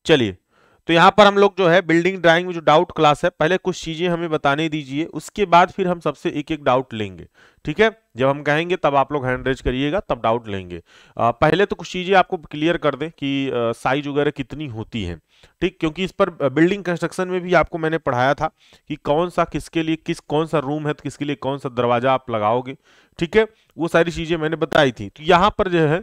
चलिए, तो यहाँ पर हम लोग जो है बिल्डिंग ड्राइंग में जो डाउट क्लास है, पहले कुछ चीजें हमें बताने दीजिए, उसके बाद फिर हम सबसे एक एक डाउट लेंगे। ठीक है, जब हम कहेंगे तब आप लोग हैंड रेज करिएगा, तब डाउट लेंगे। पहले तो कुछ चीजें आपको क्लियर कर दें कि साइज वगैरह कितनी होती है। ठीक, क्योंकि इस पर बिल्डिंग कंस्ट्रक्शन में भी आपको मैंने पढ़ाया था कि कौन सा किसके लिए कौन सा रूम है तो किसके लिए कौन सा दरवाजा आप लगाओगे। ठीक है, वो सारी चीजें मैंने बताई थी। तो यहाँ पर जो है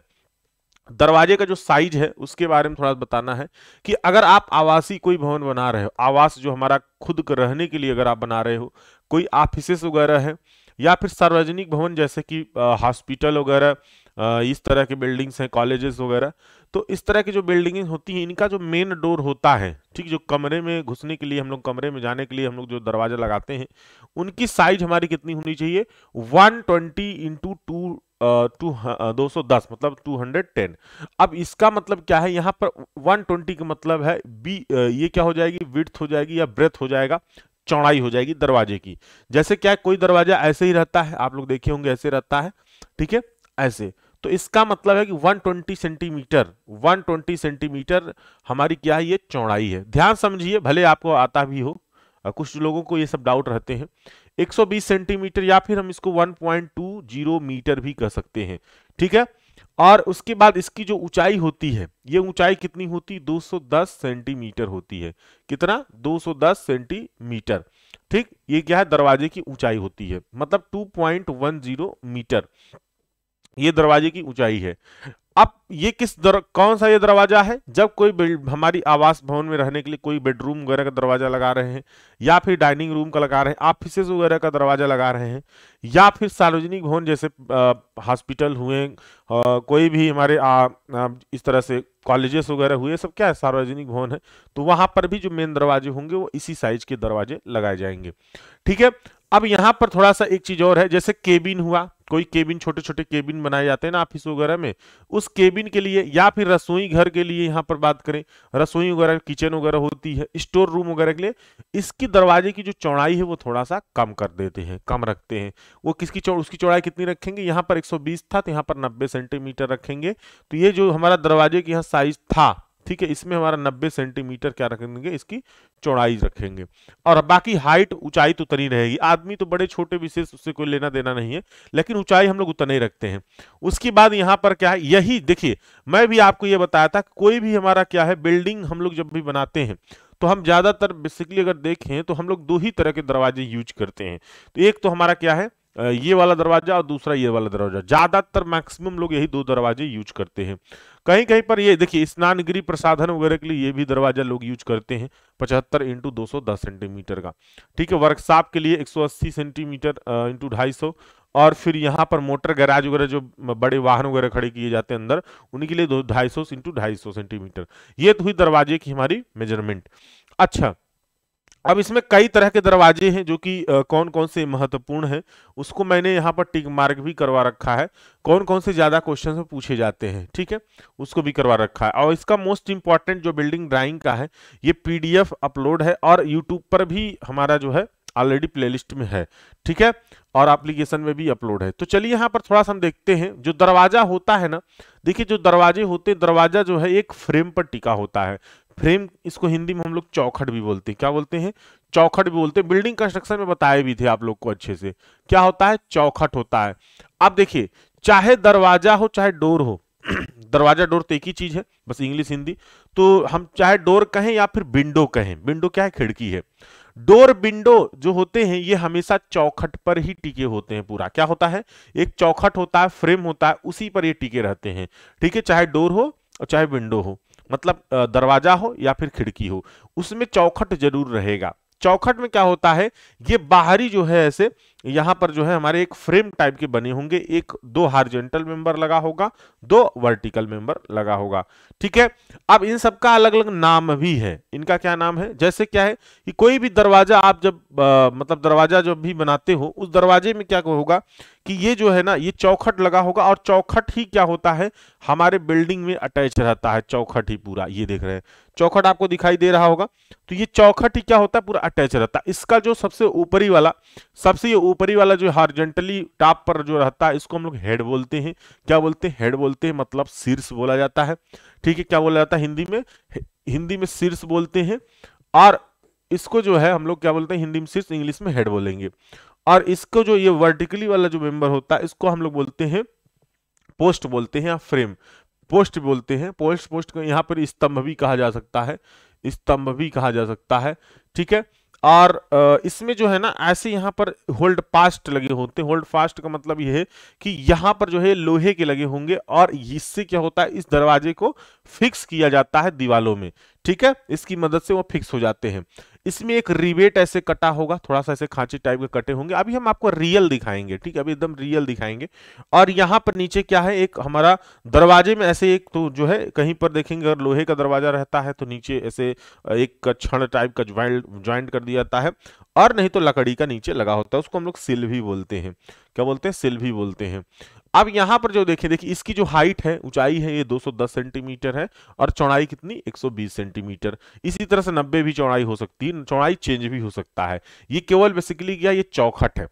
दरवाजे का जो साइज है उसके बारे में थोड़ा बताना है कि अगर आप आवासीय कोई भवन बना रहे हो, आवास जो हमारा खुद के रहने के लिए अगर आप बना रहे हो, कोई ऑफिसेस वगैरह है, या फिर सार्वजनिक भवन जैसे कि हॉस्पिटल वगैरह, इस तरह के बिल्डिंग्स हैं, कॉलेजेस वगैरह, तो इस तरह की जो बिल्डिंग्स होती हैं इनका जो मेन डोर होता है, ठीक, जो कमरे में घुसने के लिए हम लोग, कमरे में जाने के लिए हम लोग जो दरवाजा लगाते हैं, उनकी साइज हमारी कितनी होनी चाहिए? 120 इंटू 210, मतलब 210। अब इसका मतलब क्या है? यहाँ पर 120 का मतलब है ये क्या हो जाएगी? विड्थ हो जाएगी या ब्रेथ हो जाएगा, चौड़ाई हो जाएगी दरवाजे की। जैसे क्या है, कोई दरवाजा ऐसे ही रहता है, आप लोग देखे होंगे ऐसे रहता है, ठीक है, ऐसे। तो इसका मतलब है कि 120 सेंटीमीटर, 120 सेंटीमीटर हमारी क्या है? ये चौड़ाई है। ध्यान समझिए, भले आपको आता भी हो, कुछ लोगों को ये सब डाउट रहते हैं। 120 सेंटीमीटर या फिर हम इसको 1.20 मीटर भी कह सकते हैं। ठीक है, और उसके बाद इसकी जो ऊंचाई होती है, ये ऊंचाई कितनी होती है? 210 सेंटीमीटर होती है। कितना? 210 सेंटीमीटर। ठीक, ये क्या है? दरवाजे की ऊंचाई होती है, मतलब 2.10 मीटर ये दरवाजे की ऊंचाई है। अब ये कौन सा ये दरवाजा है? जब कोई हमारी आवास भवन में रहने के लिए कोई बेडरूम वगैरह का दरवाजा लगा रहे हैं, या फिर डाइनिंग रूम का लगा रहे हैं, ऑफिसेज वगैरह का दरवाजा लगा रहे हैं, या फिर सार्वजनिक भवन जैसे हॉस्पिटल हुए, कोई भी हमारे इस तरह से कॉलेजेस वगैरह हुए, सब क्या है? सार्वजनिक भवन है। तो वहां पर भी जो मेन दरवाजे होंगे वो इसी साइज के दरवाजे लगाए जाएंगे। ठीक है, अब यहां पर थोड़ा सा एक चीज और है, जैसे केबिन हुआ, कोई केबिन, छोटे छोटे केबिन बनाए जाते हैं ना ऑफिस वगैरह में, उस केबिन के लिए, या फिर रसोई घर के लिए, यहाँ पर बात करें रसोई वगैरह, किचन वगैरह होती है, स्टोर रूम वगैरह के लिए, इसकी दरवाजे की जो चौड़ाई है वो थोड़ा सा कम कर देते हैं, कम रखते हैं। वो उसकी चौड़ाई कितनी रखेंगे? यहाँ पर 120 था तो यहाँ पर 90 सेंटीमीटर रखेंगे। तो ये जो हमारा दरवाजे की यहाँ साइज था, ठीक है, इसमें हमारा 90 सेंटीमीटर क्या रखेंगे? इसकी चौड़ाई रखेंगे। और बाकी हाइट, ऊंचाई तो उतनी रहेगी। आदमी तो बड़े छोटे विशेष उससे कोई लेना देना नहीं है, लेकिन ऊंचाई हम लोग उतना ही रखते हैं। उसके बाद यहाँ पर क्या है? यही देखिए, मैं भी आपको ये बताया था, कोई भी हमारा क्या है, बिल्डिंग हम लोग जब भी बनाते हैं तो हम ज्यादातर बेसिकली अगर देखें तो हम लोग दो ही तरह के दरवाजे यूज करते हैं। तो एक तो हमारा क्या है, ये वाला दरवाजा, और दूसरा ये वाला दरवाजा। ज्यादातर मैक्सिमम लोग यही दो दरवाजे यूज करते हैं। कहीं कहीं पर ये देखिए, स्नान गृह प्रसाधन वगैरह के लिए ये भी दरवाजा लोग यूज करते हैं, 75 इंटू 210 सेंटीमीटर का। ठीक है, वर्कशॉप के लिए 180 सेंटीमीटर इंटू 250, और फिर यहाँ पर मोटर गैराज वगैरह जो बड़े वाहन वगैरह खड़े किए जाते हैं अंदर, उन्हीं के लिए 250 इंटू 250 सेंटीमीटर। ये तो हुई दरवाजे की हमारी मेजरमेंट। अच्छा, अब इसमें कई तरह के दरवाजे हैं, जो कि कौन कौन से महत्वपूर्ण हैं उसको मैंने यहाँ पर टिक मार्क भी करवा रखा है। कौन कौन से ज्यादा क्वेश्चन में पूछे जाते हैं, ठीक है, उसको भी करवा रखा है। और इसका मोस्ट इंपॉर्टेंट जो बिल्डिंग ड्राइंग का है, ये पीडीएफ अपलोड है, और यूट्यूब पर भी हमारा जो है ऑलरेडी प्लेलिस्ट में है। ठीक है, और एप्लीकेशन में भी अपलोड है। तो चलिए यहाँ पर थोड़ा सा हम देखते हैं। जो दरवाजा होता है ना, देखिए जो दरवाजे होते हैं, दरवाजा जो है एक फ्रेम पर टिका होता है। फ्रेम, इसको हिंदी में हम लोग चौखट भी बोलते हैं। क्या बोलते हैं? चौखट भी बोलते हैं। बिल्डिंग कंस्ट्रक्शन में बताए भी थे आप लोग को अच्छे से, क्या होता है? चौखट होता है। अब देखिए, चाहे दरवाजा हो चाहे डोर हो, दरवाजा डोर तो एक ही चीज है, बस इंग्लिश हिंदी। तो हम चाहे डोर कहें या फिर विंडो कहें, विंडो क्या है? खिड़की है। डोर विंडो जो होते हैं ये हमेशा चौखट पर ही टिके होते हैं। पूरा क्या होता है? एक चौखट होता है, फ्रेम होता है, उसी पर ये टिके रहते हैं। ठीक है, चाहे डोर हो और चाहे विंडो हो, मतलब दरवाजा हो या फिर खिड़की हो, उसमें चौखट जरूर रहेगा। चौखट में क्या होता है? ये बाहरी जो है ऐसे, यहां पर जो है हमारे एक फ्रेम टाइप के बने होंगे, दो हॉरिजॉन्टल मेंबर लगा होगा, दो वर्टिकल मेंबर लगा होगा। ठीक है, अब इन सबका अलग अलग नाम भी है। इनका क्या नाम है? जैसे क्या है कि कोई भी दरवाजा आप जब मतलब दरवाजा जब भी बनाते हो, उस दरवाजे में क्या होगा कि ये जो है ना, ये चौखट लगा होगा, और चौखट ही क्या होता है, हमारे बिल्डिंग में अटैच रहता है। चौखट ही पूरा, ये देख रहे हैं चौखट आपको दिखाई दे रहा होगा, तो ये चौखट ही क्या होता है, पूरा अटैच रहता है। इसका जो सबसे ऊपरी वाला जो हॉरिजॉन्टली टॉप पर जो रहता है, इसको हम लोग हेड बोलते हैं। क्या बोलते हैं? हेड बोलते हैं, मतलब शीर्ष बोला जाता है। ठीक है, क्या बोला जाता है हिंदी में? हिंदी में शीर्ष बोलते हैं, और इसको जो है हम लोग क्या बोलते हैं हिंदी में शीर्ष, इंग्लिश में हेड बोलेंगे। और इसको जो ये वर्टिकली वाला जो मेंबर होता है इसको हम लोग बोलते हैं पोस्ट बोलते हैं, या फ्रेम पोस्ट बोलते हैं। पोस्ट को यहाँ पर स्तंभ भी कहा जा सकता है, स्तंभ भी कहा जा सकता है, ठीक है। और इसमें जो है ना ऐसे यहाँ पर होल्ड फास्ट लगे होते हैं। होल्ड फास्ट का मतलब ये है कि यहाँ पर जो है लोहे के लगे होंगे, और इससे क्या होता है, इस दरवाजे को फिक्स किया जाता है दीवालों में, ठीक है। इसकी मदद से वो फिक्स हो जाते हैं। इसमें एक रिवेट ऐसे कटा होगा, थोड़ा सा ऐसे खांचे टाइप के कटे होंगे। अभी हम आपको रियल दिखाएंगे, ठीक है, अभी एकदम रियल दिखाएंगे। और यहाँ पर नीचे क्या है, एक हमारा दरवाजे में ऐसे एक तो जो है कहीं पर देखेंगे अगर लोहे का दरवाजा रहता है तो नीचे ऐसे एक छड़ टाइप का ज्वाइंट कर दिया जाता है, और नहीं तो लकड़ी का नीचे लगा होता है, उसको हम लोग सिल भी बोलते हैं। क्या बोलते हैं? सिल भी बोलते हैं। अब यहाँ पर जो देखिए इसकी जो हाइट है, ऊंचाई है, ये 210 सेंटीमीटर है, और चौड़ाई कितनी, 120 सेंटीमीटर। इसी तरह से 90 भी चौड़ाई हो सकती है, चौड़ाई चेंज भी हो सकता है। ये केवल बेसिकली क्या, ये चौखट है।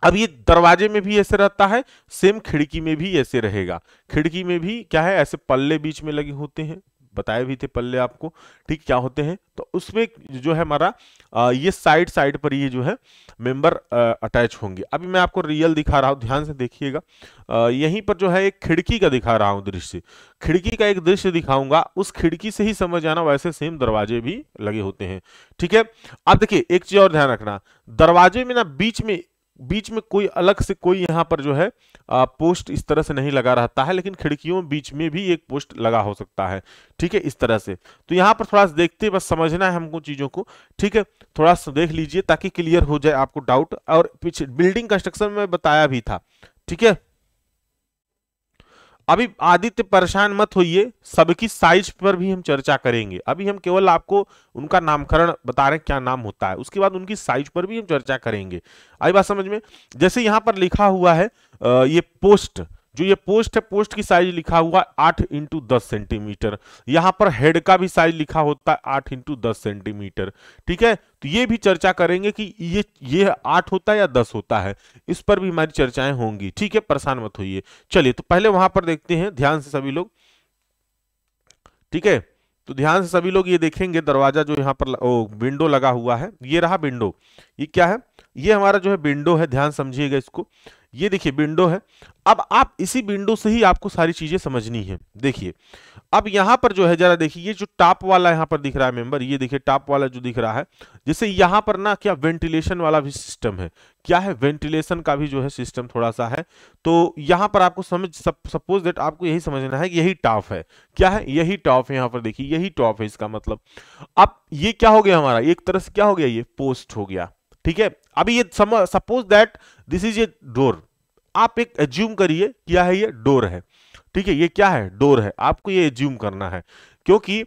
अब ये दरवाजे में भी ऐसे रहता है, सेम खिड़की में भी ऐसे रहेगा। खिड़की में भी क्या है, ऐसे पल्ले बीच में लगे होते हैं, बताए भी थे पल्ले आपको, ठीक, क्या होते हैं। तो उसमें जो है हमारा ये साइड पर ये जो है मेंबर अटैच होंगे। अभी मैं आपको रियल दिखा रहा हूं, ध्यान से देखिएगा। यहीं पर जो है एक खिड़की का दिखा रहा हूं दृश्य, खिड़की का एक दृश्य दिखाऊंगा, उस खिड़की से ही समझ आना वैसे सेम दरवाजे भी लगे होते हैं, ठीक है। अब देखिए एक चीज और ध्यान रखना, दरवाजे में ना बीच में कोई अलग से कोई यहाँ पर जो है पोस्ट इस तरह से नहीं लगा रहता है, लेकिन खिड़कियों में बीच में भी एक पोस्ट लगा हो सकता है, ठीक है, इस तरह से। तो यहाँ पर थोड़ा सा देखते बस समझना है हमको चीजों को, ठीक है। थोड़ा सा देख लीजिए ताकि क्लियर हो जाए आपको डाउट। और पीछे बिल्डिंग कंस्ट्रक्शन में बताया भी था, ठीक है। अभी आदित्य परेशान मत होइए, सबकी साइज पर भी हम चर्चा करेंगे। अभी हम केवल आपको उनका नामकरण बता रहे हैं क्या नाम होता है, उसके बाद उनकी साइज पर भी हम चर्चा करेंगे। आई बात समझ में? जैसे यहाँ पर लिखा हुआ है ये पोस्ट, जो ये पोस्ट है, पोस्ट की साइज लिखा हुआ है 8x10 सेंटीमीटर। यहाँ पर हेड का भी साइज लिखा होता है 8x10 सेंटीमीटर, ठीक है। तो ये भी चर्चा करेंगे कि ये 8 होता है या 10 होता है, इस पर भी हमारी चर्चाएं होंगी, ठीक है, परेशान मत होइए। चलिए तो पहले वहां पर देखते हैं, ध्यान से सभी लोग, ठीक है। तो ध्यान से सभी लोग ये देखेंगे, दरवाजा जो यहाँ पर विंडो लगा हुआ है, ये रहा विंडो। ये क्या है? ये हमारा जो है विंडो है, ध्यान समझिएगा इसको। ये देखिए विंडो है। अब आप इसी विंडो से ही आपको सारी चीजें समझनी है। देखिए अब यहाँ पर जो है जरा देखिए, ये जो टॉप वाला यहाँ पर दिख रहा है मेंबर, ये देखिए टॉप वाला जो दिख रहा है, जैसे यहाँ पर ना क्या वेंटिलेशन वाला भी सिस्टम है, क्या है, वेंटिलेशन का भी जो है सिस्टम थोड़ा सा है। तो यहाँ पर आपको सपोज दैट आपको यही समझना है कि यही टॉप है, क्या है, यही टॉप है। यहाँ पर देखिए यही टॉप है, इसका मतलब अब ये क्या हो गया हमारा, एक तरह से क्या हो गया, ये पोस्ट हो गया, ठीक है। अभी ये suppose that this is a door, आप एक एज्यूम करिए क्या है, ये डोर है, ठीक है, ये क्या है, डोर है। आपको ये एज्यूम करना है, क्योंकि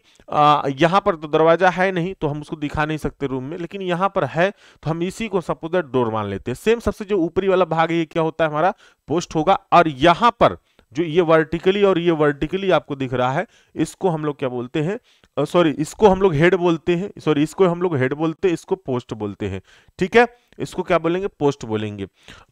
यहाँ पर तो दरवाजा है नहीं तो हम उसको दिखा नहीं सकते रूम में, लेकिन यहाँ पर है तो हम इसी को सपोज दैट डोर मान लेते हैं। सेम सबसे जो ऊपरी वाला भाग है ये क्या होता है, हमारा पोस्ट होगा। और यहाँ पर जो ये वर्टिकली और ये वर्टिकली आपको दिख रहा है, इसको हम लोग क्या बोलते हैं, सॉरी इसको हम लोग हेड बोलते हैं, सॉरी इसको हम लोग हेड बोलते हैं, इसको पोस्ट बोलते हैं, ठीक है। इसको क्या बोलेंगे, पोस्ट बोलेंगे।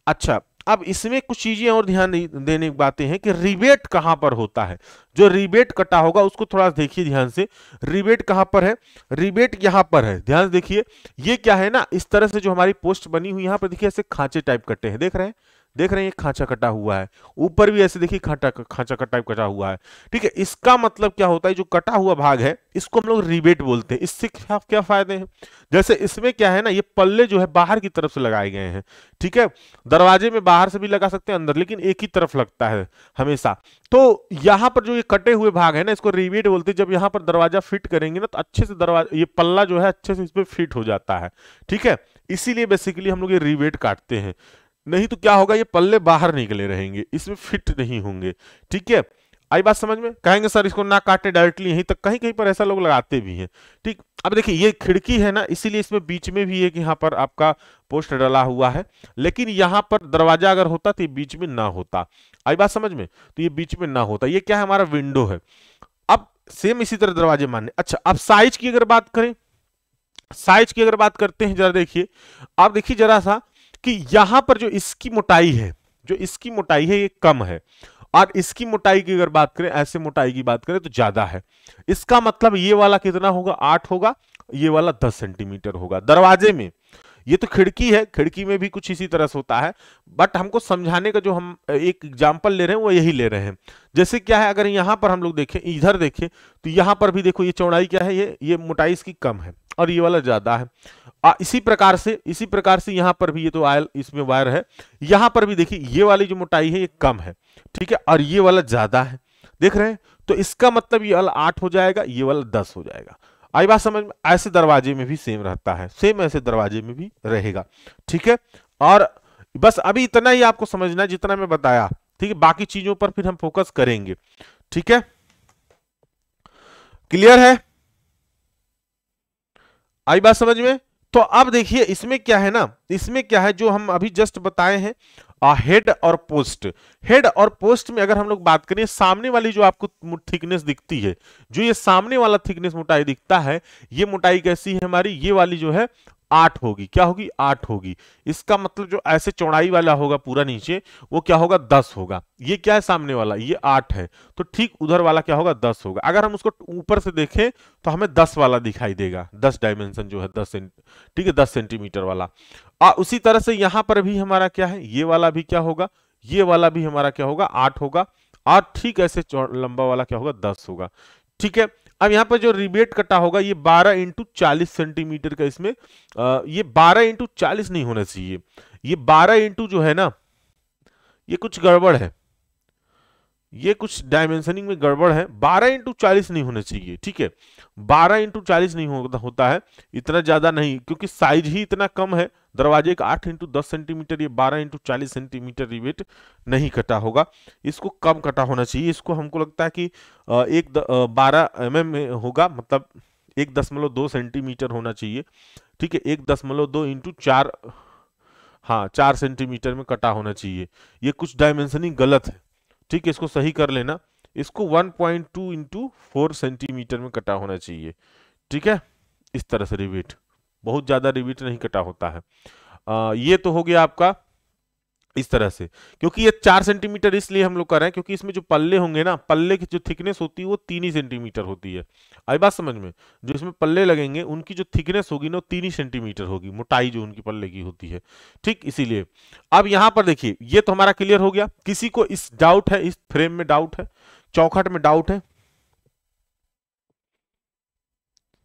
अच्छा अब इसमें कुछ चीजें और ध्यान देने की बातें हैं कि रिवेट कहां पर होता है। जो रिवेट कटा होगा उसको थोड़ा देखिए ध्यान से, रिवेट कहां पर है, रिवेट यहां पर है, ध्यान से देखिए। ये क्या है ना, इस तरह से जो हमारी पोस्ट बनी हुई, यहां पर देखिए ऐसे खांचे टाइप कटे हैं, देख रहे हैं, देख रहे हैं, ये खांचा कटा हुआ है। ऊपर भी ऐसे देखिए खांचा टाइप कटा हुआ है, ठीक है। इसका मतलब क्या होता है, जो कटा हुआ भाग है इसको हम लोग रिवेट बोलते हैं। इससे क्या फायदे हैं, जैसे इसमें क्या है ना, ये पल्ले जो है बाहर की तरफ से लगाए गए हैं, ठीक है। दरवाजे में बाहर से भी लगा सकते हैं अंदर, लेकिन एक ही तरफ लगता है हमेशा। तो यहाँ पर जो ये कटे हुए भाग है ना, इसको रिवेट बोलते हैं। जब यहाँ पर दरवाजा फिट करेंगे ना तो अच्छे से दरवाजा, ये पल्ला जो है अच्छे से इस पर फिट हो जाता है, ठीक है। इसीलिए बेसिकली हम लोग ये रिवेट काटते हैं, नहीं तो क्या होगा, ये पल्ले बाहर निकले रहेंगे, इसमें फिट नहीं होंगे, ठीक है। आई बात समझ में? कहेंगे सर इसको ना काटे डायरेक्टली यहीं तक, कहीं कहीं पर ऐसा लोग लगाते भी हैं, ठीक। अब देखिए ये खिड़की है ना, इसीलिए इसमें बीच में भी एक यहाँ पर आपका पोस्ट डला हुआ है, लेकिन यहाँ पर दरवाजा अगर होता तो ये बीच में ना होता। आई बात समझ में? तो ये बीच में ना होता। ये क्या है, हमारा विंडो है। अब सेम इसी तरह दरवाजे मानने। अच्छा अब साइज की अगर बात करें, साइज की अगर बात करते हैं, जरा देखिए, आप देखिए जरा सा कि यहां पर जो इसकी मोटाई है, जो इसकी मोटाई है ये कम है, और इसकी मोटाई की अगर बात करें, ऐसे मोटाई की बात करें तो ज्यादा है। इसका मतलब ये वाला कितना होगा, 8 होगा, ये वाला 10 सेंटीमीटर होगा दरवाजे में। ये तो खिड़की है, खिड़की में भी कुछ इसी तरह से होता है, बट हमको समझाने का जो हम एक एग्जांपल ले रहे हैं वो यही ले रहे हैं। जैसे क्या है, अगर यहां पर हम लोग देखें, इधर देखें, तो यहां पर भी देखो ये चौड़ाई क्या है, ये मोटाई इसकी कम है और ये वाला ज्यादा है। इसी प्रकार से यहां पर भी, ये तो आयल इसमें वायर है, यहां पर भी देखिए ये वाली जो मोटाई है ये कम है, ठीक है, और ये वाला ज्यादा है, देख रहे हैं। तो इसका मतलब ये वाला 8 हो जाएगा, ये वाला 10 हो जाएगा। आई बात समझ में? ऐसे दरवाजे में भी सेम रहता है, सेम ऐसे दरवाजे में भी रहेगा, ठीक है। और बस अभी इतना ही आपको समझना है जितना मैं बताया, ठीक है, बाकी चीजों पर फिर हम फोकस करेंगे, ठीक है। क्लियर है? आई बात समझ में? तो अब देखिए इसमें क्या है ना, इसमें क्या है जो हम अभी जस्ट बताए हैं, हेड और पोस्ट। हेड और पोस्ट में अगर हम लोग बात करें, सामने वाली जो आपको थिकनेस दिखती है, जो ये सामने वाला थिकनेस मोटाई दिखता है, ये मोटाई कैसी है हमारी, ये वाली जो है 8 होगी। क्या होगी? 8 होगी। इसका मतलब जो ऐसे चौड़ाई वाला होगा पूरा नीचे, वो क्या होगा? 10 होगा। ये क्या है सामने वाला? ये 8 है, तो ठीक उधर वाला क्या होगा? 10 होगा। अगर हम उसको ऊपर से देखें तो हमें 10 वाला दिखाई देगा, 10 डायमेंशन जो है 10 ठीक है, 10 सेंटीमीटर वाला। उसी तरह से यहां पर भी हमारा क्या है, ये वाला भी क्या होगा, ये वाला भी हमारा क्या होगा? 8 होगा। और ठीक ऐसे लंबा वाला क्या होगा? 10 होगा, ठीक है। अब यहाँ पर जो रिबेट कटा होगा, ये 12 इंटू 40 सेंटीमीटर का, इसमें ये 12 इंटू 40 नहीं होना चाहिए, ये 12 इंटू जो है ना, ये कुछ गड़बड़ है, ये कुछ डायमेंशनिंग में गड़बड़ है, 12 इंटू 40 नहीं होना चाहिए, ठीक है। 12 इंटू 40 नहीं होता है, इतना ज्यादा नहीं, क्योंकि साइज ही इतना कम है दरवाजे का, 8 इंटू 10 सेंटीमीटर, ये 12 इंटू 40 सेंटीमीटर रिवेट नहीं कटा होगा, इसको कम कटा होना चाहिए। इसको हमको लगता है कि 12 mm में होगा, मतलब 1.2 सेंटीमीटर होना चाहिए, ठीक है। 1.2 इंटू 4, हाँ 4 सेंटीमीटर में कटा होना चाहिए। ये कुछ डायमेंशनिंग गलत है, ठीक है, इसको सही कर लेना। इसको 1.2 इंटू 4 सेंटीमीटर में कटा होना चाहिए, ठीक है। इस तरह से रिवेट, बहुत ज्यादा रिवेट नहीं कटा होता है। ये तो हो गया आपका इस तरह से, क्योंकि ये 4 सेंटीमीटर इसलिए हम लोग कर रहे हैं क्योंकि इसमें जो पल्ले होंगे ना, पल्ले की जो थिकनेस होती है वो 3 ही सेंटीमीटर होती है। आई बात समझ में? जो इसमें पल्ले लगेंगे उनकी जो थिकनेस होगी ना, 3 ही सेंटीमीटर होगी, मोटाई जो उनकी पल्ले की होती है, ठीक, इसीलिए। अब यहां पर देखिए, ये तो हमारा क्लियर हो गया। किसी को इस डाउट है, इस फ्रेम में डाउट है, चौखट में डाउट है?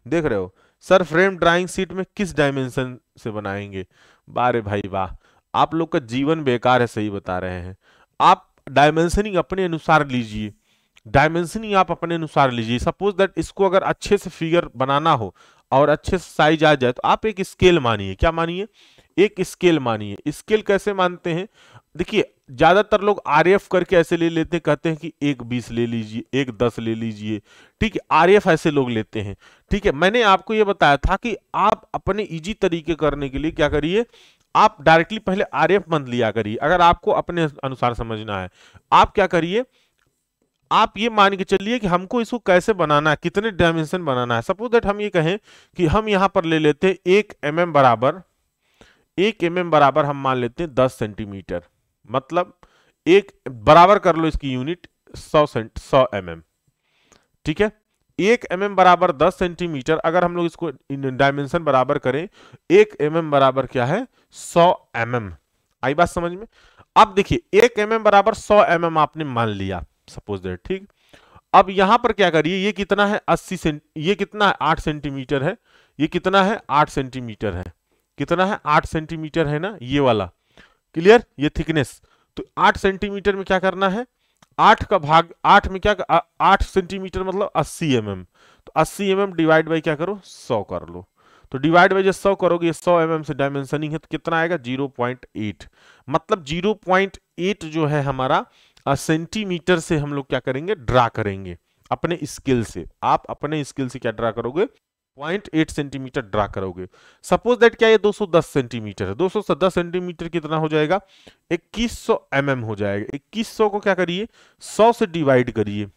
देख रहे हो सर, फ्रेम ड्राइंग शीट में किस डायमेंशन से बनाएंगे? बारे भाई वाह, आप लोग का जीवन बेकार है, सही बता रहे हैं। आप डायमेंशनिंग अपने अनुसार लीजिए, डायमेंशनिंग आप अपने अनुसार लीजिए। सपोज दैट इसको अगर अच्छे से फिगर बनाना हो और अच्छे से साइज आ जाए, तो आप एक स्केल मानिए। क्या मानिए? एक स्केल मानिए। स्केल कैसे मानते हैं? देखिए, ज्यादातर लोग आरएफ करके ऐसे ले लेते हैं, कहते हैं कि 1.20 ले लीजिए, 1.10 ले लीजिए, ठीक है, आरएफ ऐसे लोग लेते हैं, ठीक है। मैंने आपको ये बताया था कि आप अपने इजी तरीके करने के लिए क्या करिए, आप डायरेक्टली पहले आरएफ मत लिया करिए। अगर आपको अपने अनुसार समझना है, आप क्या करिए, आप ये मान के चलिए कि हमको इसको कैसे बनाना है, कितने डायमेंशन बनाना है। सपोज दैट हम ये कहें कि हम यहां पर ले लेते हैं 1 mm बराबर, 1 mm बराबर हम मान लेते हैं 10 सेंटीमीटर, मतलब एक बराबर कर लो इसकी यूनिट 100 mm, ठीक है। 1 mm बराबर 10 सेंटीमीटर, अगर हम लोग इसको डायमेंशन बराबर करें, 1 mm बराबर क्या है? 100 mm। आई बात समझ में? अब देखिए 1 mm बराबर 100 mm आपने मान लिया, सपोज दैट, ठीक। अब यहां पर क्या करिए, ये कितना है? 80 सेंट, ये कितना है? 8 सेंटीमीटर है। ये कितना है? 8 सेंटीमीटर है। कितना है? 8 सेंटीमीटर है ना, ये वाला। क्लियर? ये थिकनेस। तो 8 सेंटीमीटर में क्या करना है? 8 का भाग 8 में क्या, 8 सेंटीमीटर मतलब 80 mm। तो 80 mm डिवाइड बाई क्या करो? 100 कर लो। तो डिवाइड बाई जब 100 करोगे, 100 mm से डायमेंशनिंग है, तो कितना आएगा? 0.8। मतलब 0.8 जो है हमारा सेंटीमीटर से हम लोग क्या करेंगे? ड्रा करेंगे अपने स्केल से। आप अपने स्केल से क्या ड्रा करोगे? 0.8 सेंटीमीटर ड्रा करोगे। सपोज दैट क्या ये 210 सेंटीमीटर है, 210 सेंटीमीटर कितना हो जाएगा? 2100 mm हो जाएगा। 2100 को क्या करिए? 100 से डिवाइड करिए।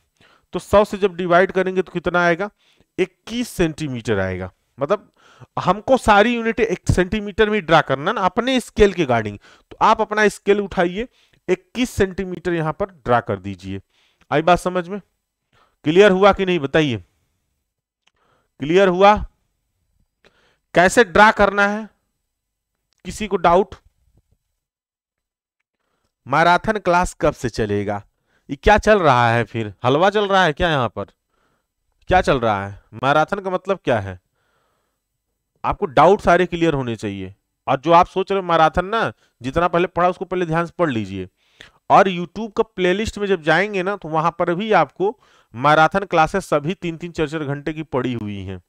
तो 100 से जब डिवाइड करेंगे तो कितना आएगा? 21 सेंटीमीटर आएगा। मतलब हमको सारी यूनिट 1 सेंटीमीटर में ड्रा करना ना, अपने स्केल के अकॉर्डिंग। तो आप अपना स्केल उठाइए, 21 सेंटीमीटर यहां पर ड्रा कर दीजिए। आई बात समझ में? क्लियर हुआ कि नहीं बताइए? क्लियर हुआ? कैसे ड्रा करना है, किसी को डाउट? मैराथन क्लास कब से चलेगा? ये क्या चल रहा है, फिर हलवा चल रहा है क्या यहाँ पर? क्या चल रहा है? मैराथन का मतलब क्या है? आपको डाउट सारे क्लियर होने चाहिए। और जो आप सोच रहे हो मैराथन ना, जितना पहले पढ़ा उसको पहले ध्यान से पढ़ लीजिए। और YouTube का प्लेलिस्ट में जब जाएंगे ना, तो वहां पर भी आपको मैराथन क्लासेस सभी 3-3 4-4 घंटे की पड़ी हुई हैं।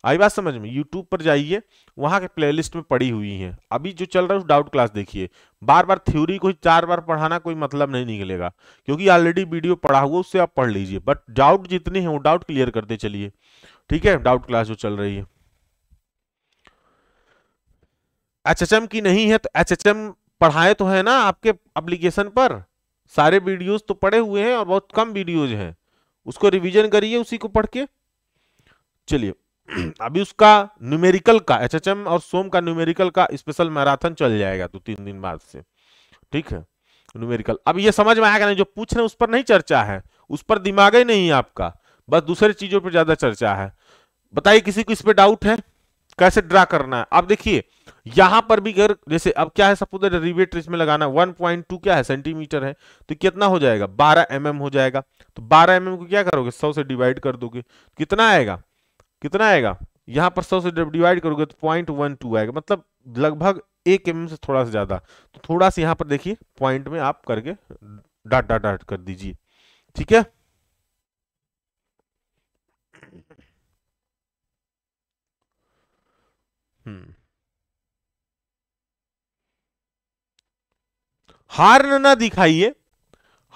आई बात समझ में? YouTube पर जाइए, वहां के प्लेलिस्ट में पड़ी हुई हैं। अभी जो चल रहा है उस डाउट क्लास देखिए। बार बार थ्योरी को 4 बार पढ़ाना कोई मतलब नहीं निकलेगा, क्योंकि ऑलरेडी वीडियो पढ़ा हुआ, उससे आप पढ़ लीजिए। बट डाउट जितने हैं वो डाउट क्लियर करते चलिए, ठीक है? डाउट क्लास जो चल रही है एचएचएम की नहीं है, तो एचएचएम पढ़ाए तो है ना आपके एप्लीकेशन पर? सारे वीडियोस तो पड़े हुए हैं और बहुत कम वीडियोज हैं, उसको रिवीजन करिए उसी को पढ़ के। चलिए अभी उसका न्यूमेरिकल का, एचएचएम और सोम का न्यूमेरिकल का स्पेशल मैराथन चल जाएगा तो 3 दिन बाद से, ठीक है? न्यूमेरिकल अब ये समझ में आएगा नहीं, जो पूछ रहे हैं उस पर नहीं चर्चा है, उस पर दिमाग ही नहीं है आपका, बस दूसरी चीजों पर ज्यादा चर्चा है। बताइए किसी को इस पे डाउट है, कैसे ड्रा करना है? अब देखिए यहां पर भी अगर जैसे अब क्या है, सपोज रिवेट इसमें लगाना 1.2 क्या है सेंटीमीटर है, तो कितना हो जाएगा? 12 mm हो जाएगा। तो 12 mm को क्या करोगे? 100 से डिवाइड कर दोगे, कितना आएगा? कितना आएगा? यहां पर 100 से डिवाइड करोगे तो 0.12 आएगा, मतलब लगभग 1 mm से थोड़ा सा ज्यादा। तो थोड़ा सा यहां पर देखिए पॉइंट में आप करके डाट डाट डाट कर दीजिए, ठीक है? हार्न ना दिखाइए,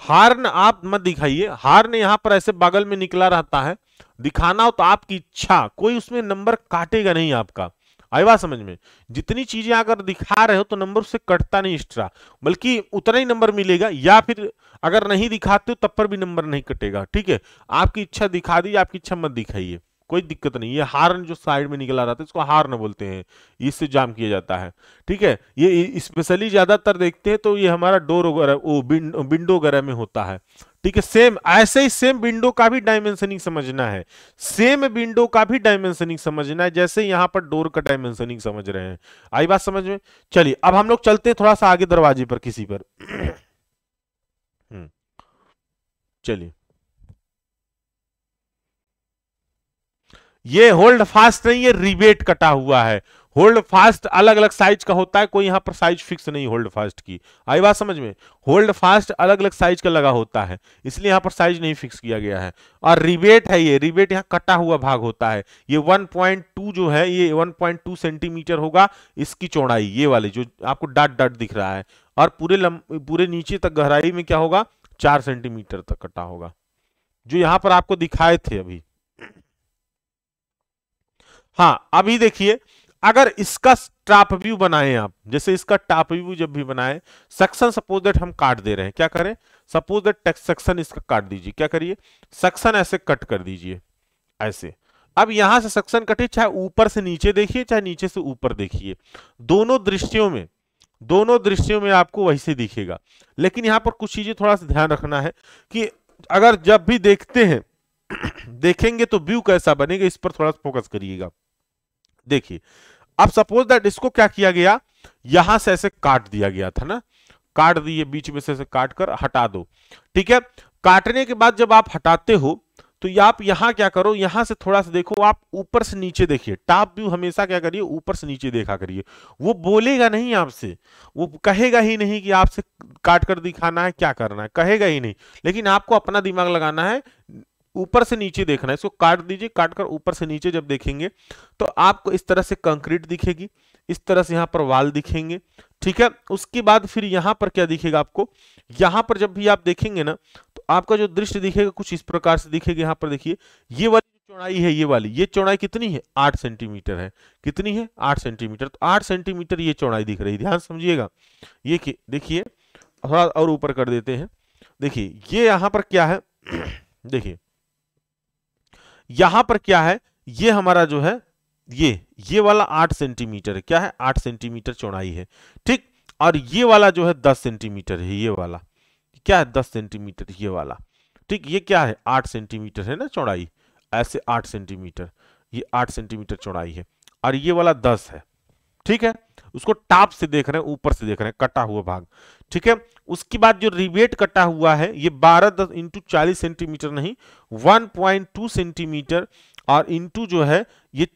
हार्न आप मत दिखाइए। हार्न यहां पर ऐसे बगल में निकला रहता है, दिखाना हो तो आपकी इच्छा, कोई उसमें नंबर काटेगा नहीं आपका। आई बात समझ में? जितनी चीजें अगर दिखा रहे हो तो नंबर उससे कटता नहीं एक्स्ट्रा, बल्कि उतना ही नंबर मिलेगा, या फिर अगर नहीं दिखाते हो तब पर भी नंबर नहीं कटेगा, ठीक है? आपकी इच्छा दिखा दी, आपकी इच्छा मत दिखाइए, कोई दिक्कत नहीं। ये हार्न जो साइड में निकला रहता है इसको हार्न बोलते हैं, इससे जाम किया जाता है, ठीक है? ये स्पेशली ज्यादातर देखते हैं तो ये हमारा डोर वगैरह, वो विंडो वगैरह में होता है, ठीक है? सेम ऐसे ही सेम विंडो का भी डायमेंशनिंग समझना है, सेम विंडो का भी डायमेंशनिंग समझना है, जैसे यहां पर डोर का डायमेंशनिंग समझ रहे हैं। आई बात समझ में? चलिए अब हम लोग चलते हैं थोड़ा सा आगे दरवाजे पर किसी पर। चलिए, ये होल्ड फास्ट नहीं, ये रिवेट कटा हुआ है। होल्ड फास्ट अलग अलग साइज का होता है, कोई यहां पर साइज फिक्स नहीं होल्ड फास्ट की। आई बात समझ में? होल्ड फास्ट अलग अलग साइज का लगा होता है, इसलिए यहां पर साइज नहीं फिक्स किया गया है। और रिवेट है, ये रिवेट यहां कटा हुआ भाग होता है। ये 1.2 जो है, ये 1.2 सेंटीमीटर होगा इसकी चौड़ाई, ये वाली जो आपको डाट डाट दिख रहा है। और पूरे नीचे तक गहराई में क्या होगा? 4 सेंटीमीटर तक कटा होगा, जो यहां पर आपको दिखाए थे अभी। हाँ अभी देखिए, अगर इसका टॉप व्यू बनाए आप, जैसे इसका टॉप व्यू जब भी बनाए, सेक्शन सपोज दैट हम काट दे रहे हैं, क्या करें? सपोज दैट टेक्स्ट सेक्शन इसका काट दीजिए, क्या करिए? सेक्शन ऐसे कट कर दीजिए, ऐसे। अब यहां से सेक्शन कटे, चाहे ऊपर से नीचे देखिए चाहे नीचे से ऊपर देखिए, दोनों दृश्यों में आपको वैसे दिखेगा। लेकिन यहां पर कुछ चीजें थोड़ा सा ध्यान रखना है कि अगर जब भी देखते हैं देखेंगे तो व्यू कैसा बनेगा, इस पर थोड़ा फोकस करिएगा। देखिए अब सपोज दैट इसको क्या किया गया, यहां से ऐसे काट दिया गया था ना, काट दिए बीच में से ऐसे काट कर हटा दो, ठीक है? काटने के बाद जब आप हटाते हो तो आप यहां क्या करो, यहां से थोड़ा सा देखो, आप ऊपर से नीचे देखिए। टॉप व्यू हमेशा क्या करिए? ऊपर से नीचे देखा करिए। वो बोलेगा नहीं आपसे, वो कहेगा ही नहीं कि आपसे काट कर दिखाना है, क्या करना है, कहेगा ही नहीं। लेकिन आपको अपना दिमाग लगाना है, ऊपर से नीचे देखना है। इसको काट दीजिए, काट कर ऊपर से नीचे जब देखेंगे तो आपको इस तरह से कंक्रीट दिखेगी, इस तरह से यहाँ पर वाल दिखेंगे, ठीक है? उसके बाद फिर यहाँ पर क्या दिखेगा आपको? यहाँ पर जब भी आप देखेंगे ना, तो आपका जो दृश्य दिखेगा कुछ इस प्रकार से दिखेगा। यहाँ पर देखिए, ये वाली चौड़ाई है, ये वाली, ये चौड़ाई कितनी है? 8 सेंटीमीटर है। कितनी है? 8 सेंटीमीटर। तो 8 सेंटीमीटर ये चौड़ाई दिख रही है, ध्यान समझिएगा। ये देखिए, थोड़ा और ऊपर कर देते हैं। देखिए ये यहाँ पर क्या है देखिए यहां पर क्या है, ये हमारा जो है ये वाला 8 सेंटीमीटर है, क्या है? 8 सेंटीमीटर चौड़ाई है, ठीक? और ये वाला जो है 10 सेंटीमीटर है, ये वाला क्या है 10 सेंटीमीटर ये वाला, ठीक। ये क्या है 8 सेंटीमीटर है ना चौड़ाई, ऐसे 8 सेंटीमीटर, ये 8 सेंटीमीटर चौड़ाई है, और ये वाला 10 है, ठीक है। उसको टॉप से देख रहे हैं, ऊपर से देख रहे हैं, कटा हुआ भाग, ठीक है। उसके बाद जो रिवेट कटा हुआ है ये 12 10 इंटू 40 सेंटीमीटर नहीं, 1.2 सेंटीमीटर, और इंटू जो है ये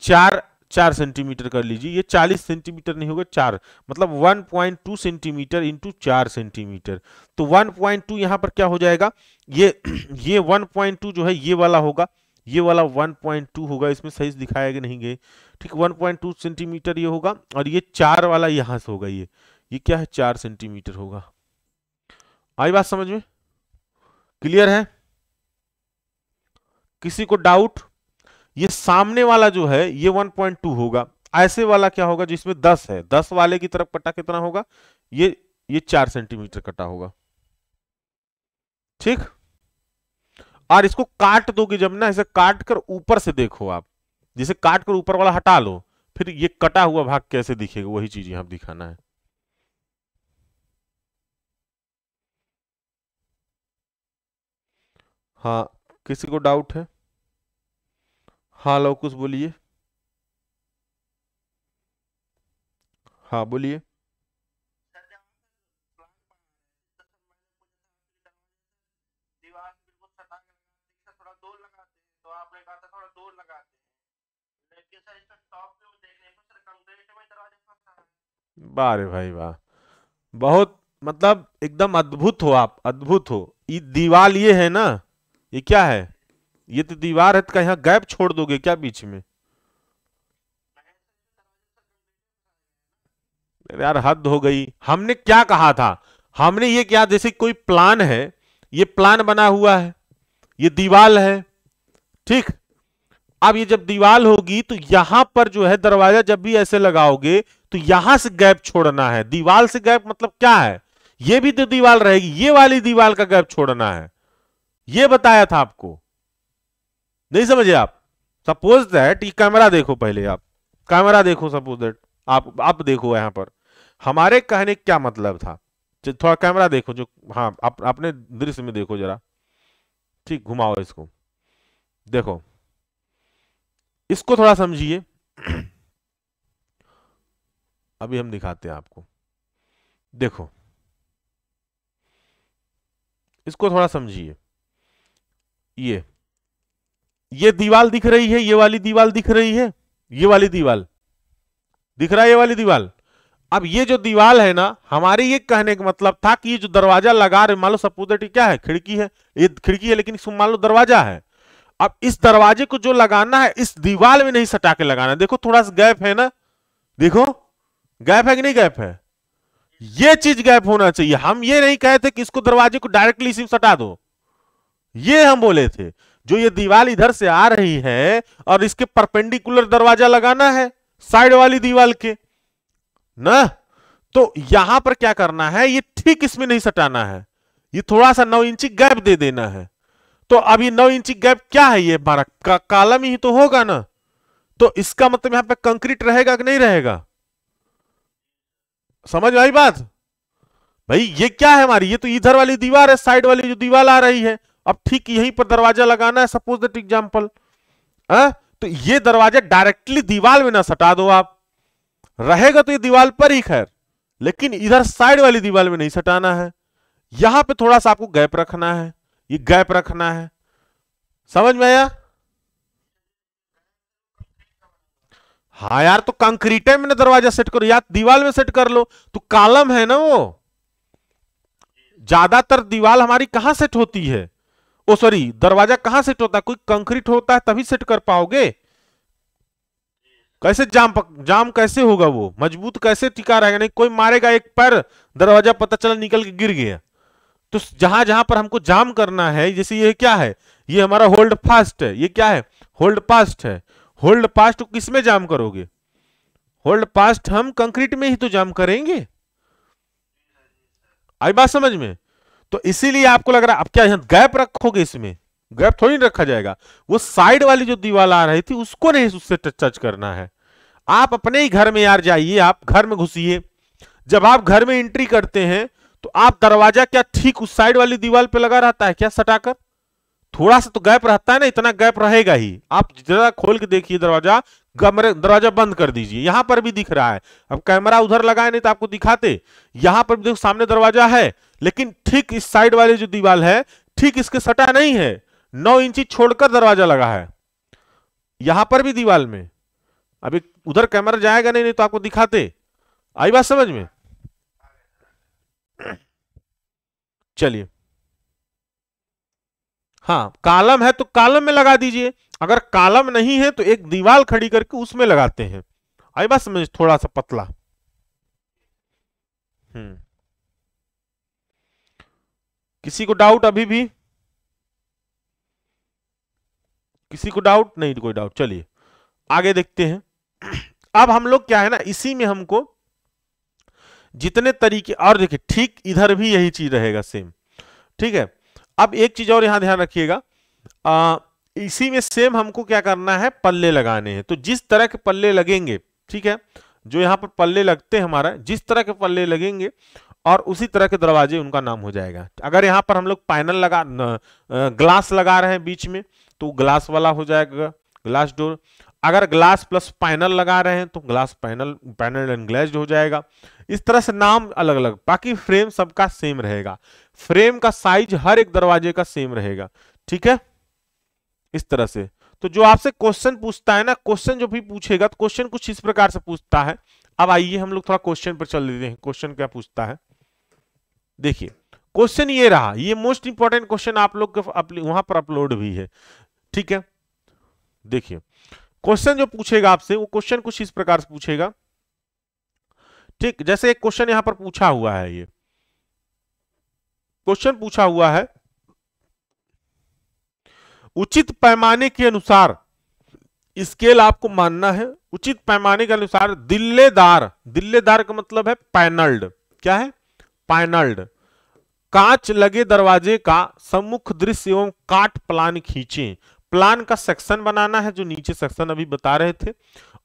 4 सेंटीमीटर कर लीजिए, ये 40 सेंटीमीटर नहीं होगा 4, मतलब 1.2 सेंटीमीटर इंटू 4 सेंटीमीटर। तो 1.2 यहां पर क्या हो जाएगा, ये 1.2 जो है ये वाला होगा, ये वाला 1.2 होगा, इसमें सही से दिखाया कि नहीं गए, ठीक। 1.2 सेंटीमीटर ये होगा, और ये 4 वाला यहां से होगा, ये क्या है 4 सेंटीमीटर होगा। आई बात समझ में, क्लियर है, किसी को डाउट? ये सामने वाला जो है ये 1.2 होगा, ऐसे वाला क्या होगा जिसमें 10 है, 10 वाले की तरफ कटा कितना होगा, ये 4 सेंटीमीटर कटा होगा, ठीक। और इसको काट दोगे जब ना, ऐसे काट कर ऊपर से देखो आप, जैसे काट कर ऊपर वाला हटा लो, फिर ये कटा हुआ भाग कैसे दिखेगा, वही चीज यहां दिखाना है। हाँ, किसी को डाउट है? हाँ लो कुछ बोलिए, हाँ बोलिए। वाह रे भाई वाह, बहुत मतलब एकदम अद्भुत हो आप, अद्भुत हो। ये दीवार ये है ना, ये क्या है, ये तो दीवार है, तो यहाँ गैप छोड़ दोगे क्या बीच में? अरे यार हद हो गई, हमने क्या कहा था, हमने ये क्या, जैसे कोई प्लान है, ये प्लान बना हुआ है, ये दीवार है, ठीक। अब ये जब दीवार होगी तो यहां पर जो है दरवाजा जब भी ऐसे लगाओगे तो यहां से गैप छोड़ना है, दीवार से गैप मतलब क्या है, ये भी तो दीवार रहेगी, ये वाली दीवार का गैप छोड़ना है, ये बताया था आपको, नहीं समझे आप? सपोज दैट, ये कैमरा देखो पहले, आप कैमरा देखो, सपोज दैट आप देखो यहां पर, हमारे कहने क्या मतलब था, थोड़ा कैमरा देखो जो, हाँ अपने दृश्य में देखो जरा, ठीक, घुमाओ इसको, देखो इसको थोड़ा समझिए। अभी हम दिखाते हैं आपको, देखो इसको थोड़ा समझिए, ये दीवार दिख रही है, ये वाली दीवार दिख रही है, ये वाली दीवार दिख रहा है, ये वाली दीवार। अब ये जो दीवार है ना, हमारे ये कहने का मतलब था कि ये जो दरवाजा लगा रहे, मान लो सपोज दैट क्या है, खिड़की है, ये खिड़की है लेकिन इसमें मान लो दरवाजा है, अब इस दरवाजे को जो लगाना है इस दीवार में नहीं सटा के लगाना, देखो थोड़ा सा गैप है ना, देखो गैप है कि नहीं गैप है, ये चीज गैप होना चाहिए। हम ये नहीं कहे थे कि इसको दरवाजे को डायरेक्टली इसी में सटा दो, ये हम बोले थे जो ये दीवार इधर से आ रही है और इसके परपेंडिकुलर दरवाजा लगाना है साइड वाली दीवार के ना, तो यहां पर क्या करना है, ये ठीक इसमें नहीं सटाना है, ये थोड़ा सा 9 इंची गैप दे देना है। तो अब ये 9 इंची गैप क्या है, ये हमारा कॉलम ही तो होगा ना, तो इसका मतलब यहां पे कंक्रीट रहेगा कि नहीं रहेगा, समझ में आई बात? भाई ये क्या है हमारी, ये तो इधर वाली दीवार है, साइड वाली जो दीवार आ रही है, अब ठीक यहीं पर दरवाजा लगाना है, सपोज दैट एग्जांपल, तो ये दरवाजा डायरेक्टली दीवार में ना सटा दो आप, रहेगा तो ये दीवार पर ही खैर, लेकिन इधर साइड वाली दीवार में नहीं सटाना है, यहां पे थोड़ा सा आपको गैप रखना है, ये गैप रखना है, समझ में आया? हाँ यार, तो कंक्रीट में ना दरवाजा सेट करो या दीवार में सेट कर लो, तो कॉलम है ना वो, ज्यादातर दीवार हमारी कहां सेट होती है, ओ सॉरी दरवाजा कहां सेट होता है, कोई कंक्रीट होता है तभी सेट कर पाओगे, कैसे जाम कैसे होगा, वो मजबूत कैसे टिका रहेगा, नहीं कोई मारेगा एक पैर, दरवाजा पता चला निकल के गिर गया। तो जहां जहां पर हमको जाम करना है, जैसे ये क्या है, ये हमारा होल्ड फास्ट है, ये क्या है होल्ड फास्ट है, होल्ड फास्ट किसमें जाम करोगे, होल्ड फास्ट हम कंक्रीट में ही तो जाम करेंगे, आई बात समझ में? तो इसीलिए आपको लग रहा है अब क्या यहां गैप रखोगे, इसमें गैप थोड़ी रखा जाएगा, वो साइड वाली जो दीवार आ रही थी उसको नहीं उससे टच करना है। आप अपने ही घर में यार जाइए, आप घर में घुसिए, जब आप घर में एंट्री करते हैं तो आप दरवाजा क्या ठीक उस साइड वाली दीवार पे लगा रहता है क्या सटाकर? थोड़ा सा तो गैप रहता है ना, इतना गैप रहेगा ही। आप जरा खोल के देखिए दरवाजा, दरवाजा बंद कर दीजिए, यहां पर भी दिख रहा है। अब कैमरा उधर लगाए नहीं तो आपको दिखाते, यहां पर भी देखो सामने दरवाजा है, लेकिन ठीक इस साइड वाली जो दीवार है ठीक इसके सटा नहीं है, 9 इंची छोड़कर दरवाजा लगा है यहां पर भी दीवार में। अभी उधर कैमरा जाएगा नहीं तो आपको दिखाते। आई बात समझ में? चलिए, हाँ कॉलम है तो कॉलम में लगा दीजिए, अगर कॉलम नहीं है तो एक दीवार खड़ी करके उसमें लगाते हैं। आई बात समझ? थोड़ा सा पतला। हम्म, किसी को डाउट अभी भी? किसी को डाउट? नहीं कोई डाउट। चलिए आगे देखते हैं। अब हम लोग क्या है ना, इसी में हमको जितने तरीके, और देखिए ठीक इधर भी यही चीज रहेगा सेम, ठीक है। अब एक चीज और यहां ध्यान रखिएगा, इसी में सेम हमको क्या करना है, पल्ले लगाने हैं। तो जिस तरह के पल्ले लगेंगे, ठीक है, जो यहाँ पर पल्ले लगते हैं हमारा, जिस तरह के पल्ले लगेंगे और उसी तरह के दरवाजे उनका नाम हो जाएगा। अगर यहाँ पर हम लोग पैनल लगा ग्लास लगा रहे हैं बीच में तो ग्लास वाला हो जाएगा ग्लास डोर। अगर ग्लास प्लस पैनल लगा रहे हैं तो ग्लास पैनल एंड ग्लेज्ड हो जाएगा। इस तरह से नाम अलग अलग, बाकी फ्रेम सबका सेम रहेगा। फ्रेम का साइज हर एक दरवाजे का सेम रहेगा, ठीक है, इस तरह से। तो जो आपसे क्वेश्चन पूछता है ना, क्वेश्चन जो भी पूछेगा तो क्वेश्चन कुछ इस प्रकार से पूछता है। अब आइए हम लोग थोड़ा क्वेश्चन पर चल देते हैं, क्वेश्चन क्या पूछता है। देखिए क्वेश्चन ये रहा, ये मोस्ट इंपॉर्टेंट क्वेश्चन आप लोग के वहां पर अपलोड भी है, ठीक है। देखिए क्वेश्चन जो पूछेगा आपसे, वो क्वेश्चन कुछ इस प्रकार से पूछेगा, ठीक। जैसे एक क्वेश्चन यहां पर पूछा हुआ है, ये क्वेश्चन पूछा हुआ है, उचित पैमाने के अनुसार स्केल आपको मानना है। उचित पैमाने के अनुसार दिल्लेदार, दिल्लेदार का मतलब है पैनल्ड, क्या है, पैनल्ड कांच लगे दरवाजे का सम्मुख दृश्य एवं काट प्लान खींचे। प्लान का सेक्शन बनाना है, जो नीचे सेक्शन अभी बता रहे थे,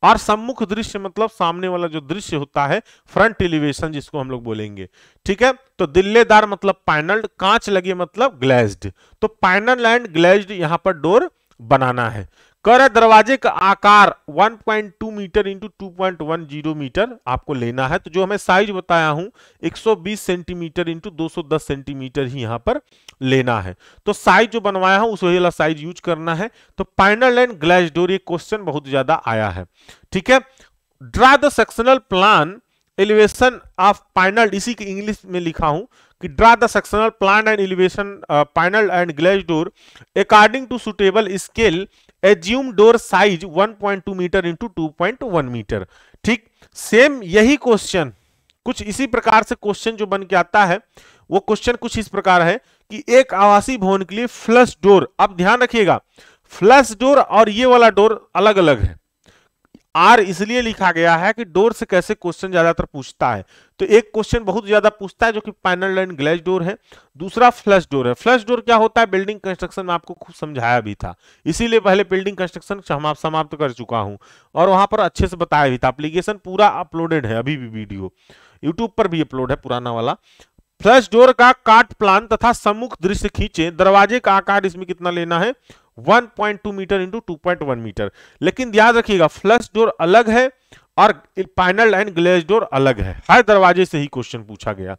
और सम्मुख दृश्य मतलब सामने वाला जो दृश्य होता है, फ्रंट एलिवेशन जिसको हम लोग बोलेंगे, ठीक है। तो दिल्लेदार मतलब पैनल्ड, कांच लगे मतलब ग्लेज्ड। तो पैनल एंड ग्लेज्ड यहां पर डोर बनाना है। कर दरवाजे का आकार 1.2 मीटर इंटू 2.10 मीटर आपको लेना है। तो जो हमें साइज बताया हूं 120 सेंटीमीटर इंटू 210 सेंटीमीटर ही यहां पर लेना है। तो साइज जो बनवाया हूं उस वाला साइज यूज करना है। तो पैनल एंड ग्लेज्ड डोर, ये क्वेश्चन बहुत ज्यादा आया है, ठीक है। Draw the sectional plan elevation of panelled, इसी की इंग्लिश में लिखा हूं कि draw the sectional plan and elevation panel and glazed door according to suitable scale, assume door size 1.2 metre into 2.1 metre, ठीक। सेम यही क्वेश्चन कुछ इसी प्रकार से क्वेश्चन जो बन के आता है, वो क्वेश्चन कुछ इस प्रकार है कि एक आवासीय भवन के लिए फ्लश डोर, अब ध्यान रखिएगा फ्लश डोर और ये वाला डोर अलग अलग है। आर इसलिए लिखा गया है कि डोर से कैसे क्वेश्चन ज्यादातर पूछता है। तो एक क्वेश्चन बहुत ज्यादा पूछता है जो कि पैनल एंड ग्लेज डोर है, दूसरा फ्लश डोर है। फ्लश डोर क्या होता है, बिल्डिंग कंस्ट्रक्शन में आपको खूब समझाया भी था, इसीलिए पहले बिल्डिंग कंस्ट्रक्शन समाप्त कर चुका हूं और वहां पर अच्छे से बताया भी था। एप्लीकेशन पूरा अपलोडेड है, अभी भी वीडियो यूट्यूब पर भी अपलोड है पुराना वाला। फ्लश डोर का काट प्लान तथा सम्मुख दृश्य खींचे। दरवाजे का आकार इसमें कितना लेना है, 1.2 मीटर इंटू 2.1 मीटर। लेकिन ध्यान रखिएगा फ्लश डोर अलग है और पैनल एंड ग्लेज डोर अलग है। हर दरवाजे से ही क्वेश्चन पूछा गया,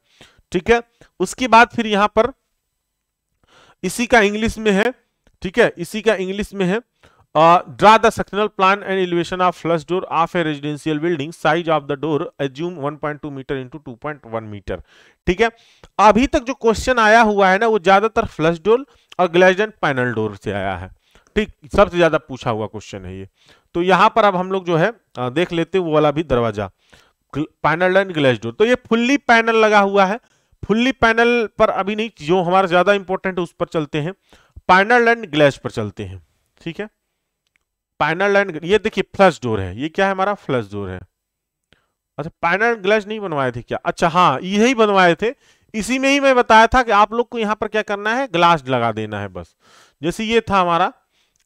ठीक है। उसके बाद फिर यहां पर इसी का इंग्लिश में है, ठीक है, इसी का इंग्लिश में है, draw the sectional plan and elevation of flush door of a residential building, size of the door assume 1.2 metre into 2.1 metre, ठीक है। अभी तक जो क्वेश्चन आया हुआ है ना, वो ज्यादातर फ्लश डोर और ग्लेज्ड एंड पैनल डोर से आया है, ठीक। सबसे ज्यादा पूछा हुआ क्वेश्चन है ये। तो यहां पर अब हम लोग जो है देख लेते वो वाला भी दरवाजा, पैनल एंड ग्लेज डोर। तो ये फुल्ली पैनल लगा हुआ है, फुल्ली पैनल पर अभी नहीं, जो हमारा ज्यादा इंपॉर्टेंट है उस पर चलते हैं, पैनल एंड ग्लेज पर चलते हैं, ठीक है। पैनल एंड, ये देखिए फ्लश डोर है, ये क्या है हमारा फ्लश डोर है। अच्छा पैनल ग्लेज नहीं बनवाए थे क्या, अच्छा हाँ यही बनवाए थे, इसी में ही मैं बताया था कि आप लोग को यहां पर क्या करना है, ग्लास लगा देना है बस। जैसे ये था हमारा,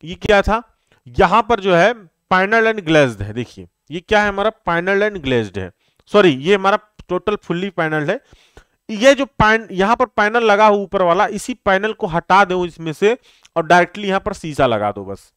ये क्या था, यहां पर जो है पैनल एंड ग्लेज्ड है, देखिए ये क्या है हमारा पैनल एंड ग्लेज्ड है, सॉरी ये हमारा टोटल फुल्ली पैनल्ड है। ये जो यहाँ पर पैनल लगा हो ऊपर वाला, इसी पैनल को हटा दो इसमें से और डायरेक्टली यहाँ पर शीशा लगा दो। बस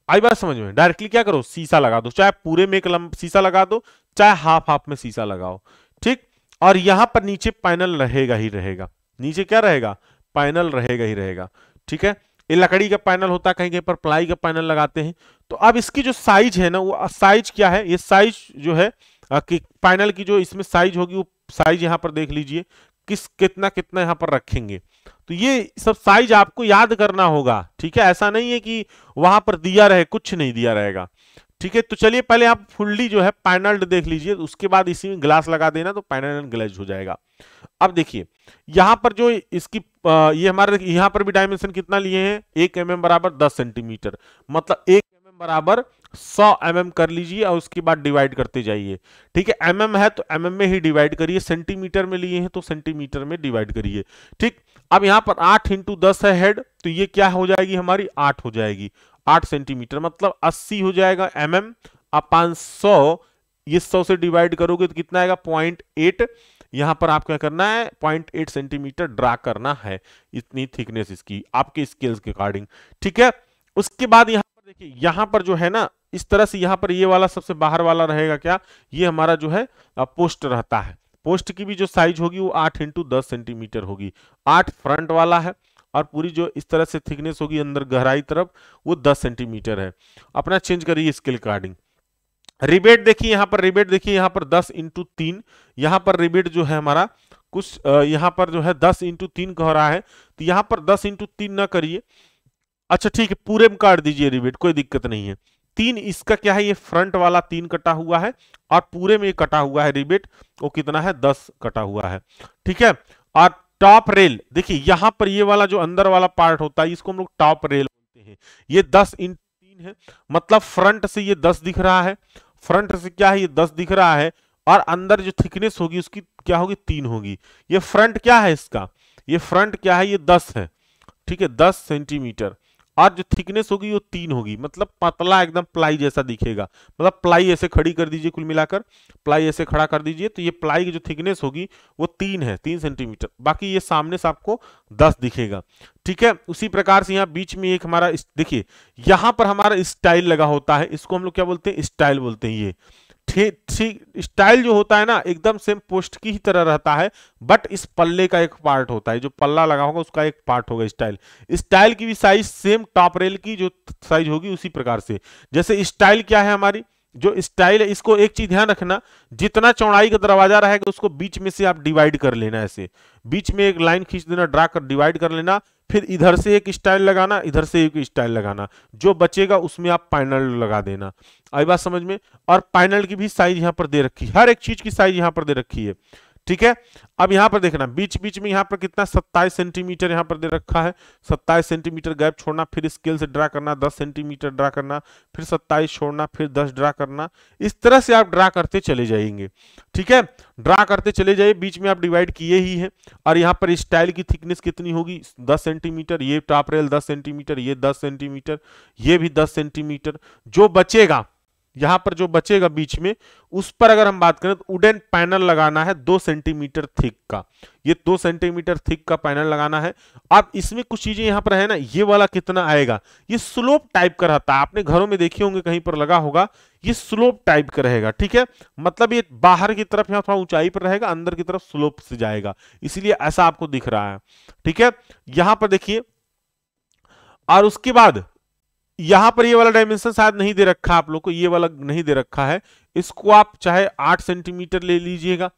आई बात समझ में? डायरेक्टली क्या करो, शीशा लगा दो, चाहे पूरे में एक शीशा लगा दो, चाहे हाफ हाफ में शीशा लगाओ, ठीक। और यहां पर नीचे पैनल रहेगा ही रहेगा, नीचे क्या रहेगा, पैनल रहेगा ही रहेगा, ठीक है। ये लकड़ी का पैनल होता है, कहीं कहीं पर प्लाई का पैनल लगाते हैं। तो अब इसकी जो साइज है ना, वो साइज क्या है, ये साइज जो है कि पैनल की जो इसमें साइज होगी, वो साइज यहां पर देख लीजिए कितना कितना यहां पर रखेंगे। तो ये सब साइज आपको याद करना होगा, ठीक है। ऐसा नहीं है कि वहां पर दिया रहे, कुछ नहीं दिया रहेगा, ठीक है। तो चलिए पहले आप फुल्ली जो है पैनल्ड देख लीजिए, उसके बाद इसी में ग्लास लगा देना तो पैनल एंड ग्लेज हो जाएगा। अब देखिए यहां पर जो इसकी ये हमारे यहां पर भी डायमेंशन कितना लिए हैं, 1 mm बराबर 10 सेंटीमीटर, मतलब 1 mm बराबर 100 mm कर लीजिए और उसके बाद डिवाइड करते जाइए, ठीक है। mm है तो mm में ही डिवाइड करिए, सेंटीमीटर में लिए हैं तो सेंटीमीटर में डिवाइड करिए, ठीक। अब यहां पर 8 × 10 है हेड, तो ये क्या हो जाएगी हमारी, 8 हो जाएगी, 8 सेंटीमीटर मतलब 80 हो जाएगा mm अपान 100, ये 100 से डिवाइड करोगे तो कितना आएगा 0.8। यहां पर आप क्या करना है, 0.8 सेंटीमीटर ड्रा करना है, इतनी थिकनेस इसकी आपके स्केल्स के अकॉर्डिंग, ठीक है। उसके बाद यहां पर देखिए, यहां पर जो है ना इस तरह से, यहां पर ये वाला सबसे बाहर वाला रहेगा क्या, ये हमारा जो है पोस्ट रहता है। पोस्ट की भी जो साइज होगी वो 8 × 10 सेंटीमीटर होगी, 8 फ्रंट वाला है और पूरी जो इस तरह से थिकनेस होगी अंदर गहराई तरफ वो 10 सेंटीमीटर है। अपना चेंज करिए स्केल अकॉर्डिंग। रिबेट देखिए यहाँ पर, रिबेट देखिए यहाँ पर 10 × 3, यहाँ पर रिबेट जो है हमारा कुछ यहाँ पर जो है 10 × 3 कह रहा है, तो यहाँ पर 10 × 3 ना करिए, अच्छा ठीक है पूरे में काट दीजिए रिबेट, कोई दिक्कत नहीं है। 3 इसका क्या है, ये फ्रंट वाला 3 कटा हुआ है और पूरे में कटा हुआ है रिबेट, वो कितना है 10 कटा हुआ है, ठीक है। और टॉप रेल देखिए, यहाँ पर ये वाला जो अंदर वाला पार्ट होता है इसको हम लोग टॉप रेल बोलते हैं, ये 10 × 3 है, मतलब फ्रंट से ये 10 दिख रहा है, फ्रंट से क्या है ये 10 दिख रहा है और अंदर जो थिकनेस होगी उसकी क्या होगी 3 होगी। ये फ्रंट क्या है इसका, ये फ्रंट क्या है, ये 10 है, ठीक है 10 सेंटीमीटर, और जो थिकनेस होगी वो 3 होगी, मतलब पतला एकदम प्लाई जैसा दिखेगा, मतलब प्लाई ऐसे खड़ी कर दीजिए, कुल मिलाकर प्लाई ऐसे खड़ा कर दीजिए तो ये प्लाई की जो थिकनेस होगी वो 3 है, 3 सेंटीमीटर, बाकी ये सामने से आपको 10 दिखेगा, ठीक है। उसी प्रकार से यहाँ बीच में एक हमारा देखिए, यहाँ पर हमारा स्टाइल लगा होता है, इसको हम लोग क्या बोलते हैं, स्टाइल बोलते हैं। ये ठीक स्टाइल जो होता है ना एकदम सेम पोस्ट की ही तरह रहता है, बट इस पल्ले का एक पार्ट होता है, जो पल्ला लगा होगा उसका एक पार्ट होगा स्टाइल। स्टाइल की भी साइज सेम टॉप रेल की जो साइज होगी उसी प्रकार से, जैसे स्टाइल क्या है हमारी, जो स्टाइल है इसको एक चीज ध्यान रखना, जितना चौड़ाई का दरवाजा रहेगा उसको बीच में से आप डिवाइड कर लेना, ऐसे बीच में एक लाइन खींच देना, ड्रा कर डिवाइड कर लेना, फिर इधर से एक स्टाइल लगाना, इधर से एक स्टाइल लगाना, जो बचेगा उसमें आप पैनल लगा देना। आई बात समझ में? और पैनल की भी साइज यहाँ पर दे रखी है, हर एक चीज की साइज यहाँ पर दे रखी है, ठीक है। अब यहाँ पर देखना बीच बीच में यहाँ पर कितना 27 सेंटीमीटर यहाँ पर दे रखा है, 27 सेंटीमीटर गैप छोड़ना, फिर स्केल से ड्रा करना, 10 सेंटीमीटर ड्रा करना, फिर 27 छोड़ना, फिर 10 ड्रा करना, इस तरह से आप ड्रा करते चले जाएंगे, ठीक है। ड्रा करते चले जाइए, बीच में आप डिवाइड किए ही है। और यहाँ पर स्टाइल की थिकनेस कितनी होगी 10 सेंटीमीटर, ये टॉप रेल 10 सेंटीमीटर, ये 10 सेंटीमीटर, ये भी 10 सेंटीमीटर, जो बचेगा यहां पर जो बचेगा बीच में उस पर अगर हम बात करें तो वुडन पैनल लगाना है 2 सेंटीमीटर थिक का, ये 2 सेंटीमीटर थिक का पैनल लगाना है। अब इसमें कुछ चीजें यहां पर है ना, ये वाला कितना आएगा, ये स्लोप टाइप का रहता है, आपने घरों में देखे होंगे कहीं पर लगा होगा, ये स्लोप टाइप का रहेगा, ठीक है। मतलब ये बाहर की तरफ यहाँ थोड़ा ऊंचाई पर रहेगा, अंदर की तरफ स्लोप से जाएगा, इसीलिए ऐसा आपको दिख रहा है, ठीक है। यहां पर देखिए, और उसके बाद यहां पर ये वाला डायमेंशन शायद नहीं दे रखा आप लोग को, ये वाला नहीं दे रखा है, इसको आप चाहे 8 सेंटीमीटर ले लीजिएगा,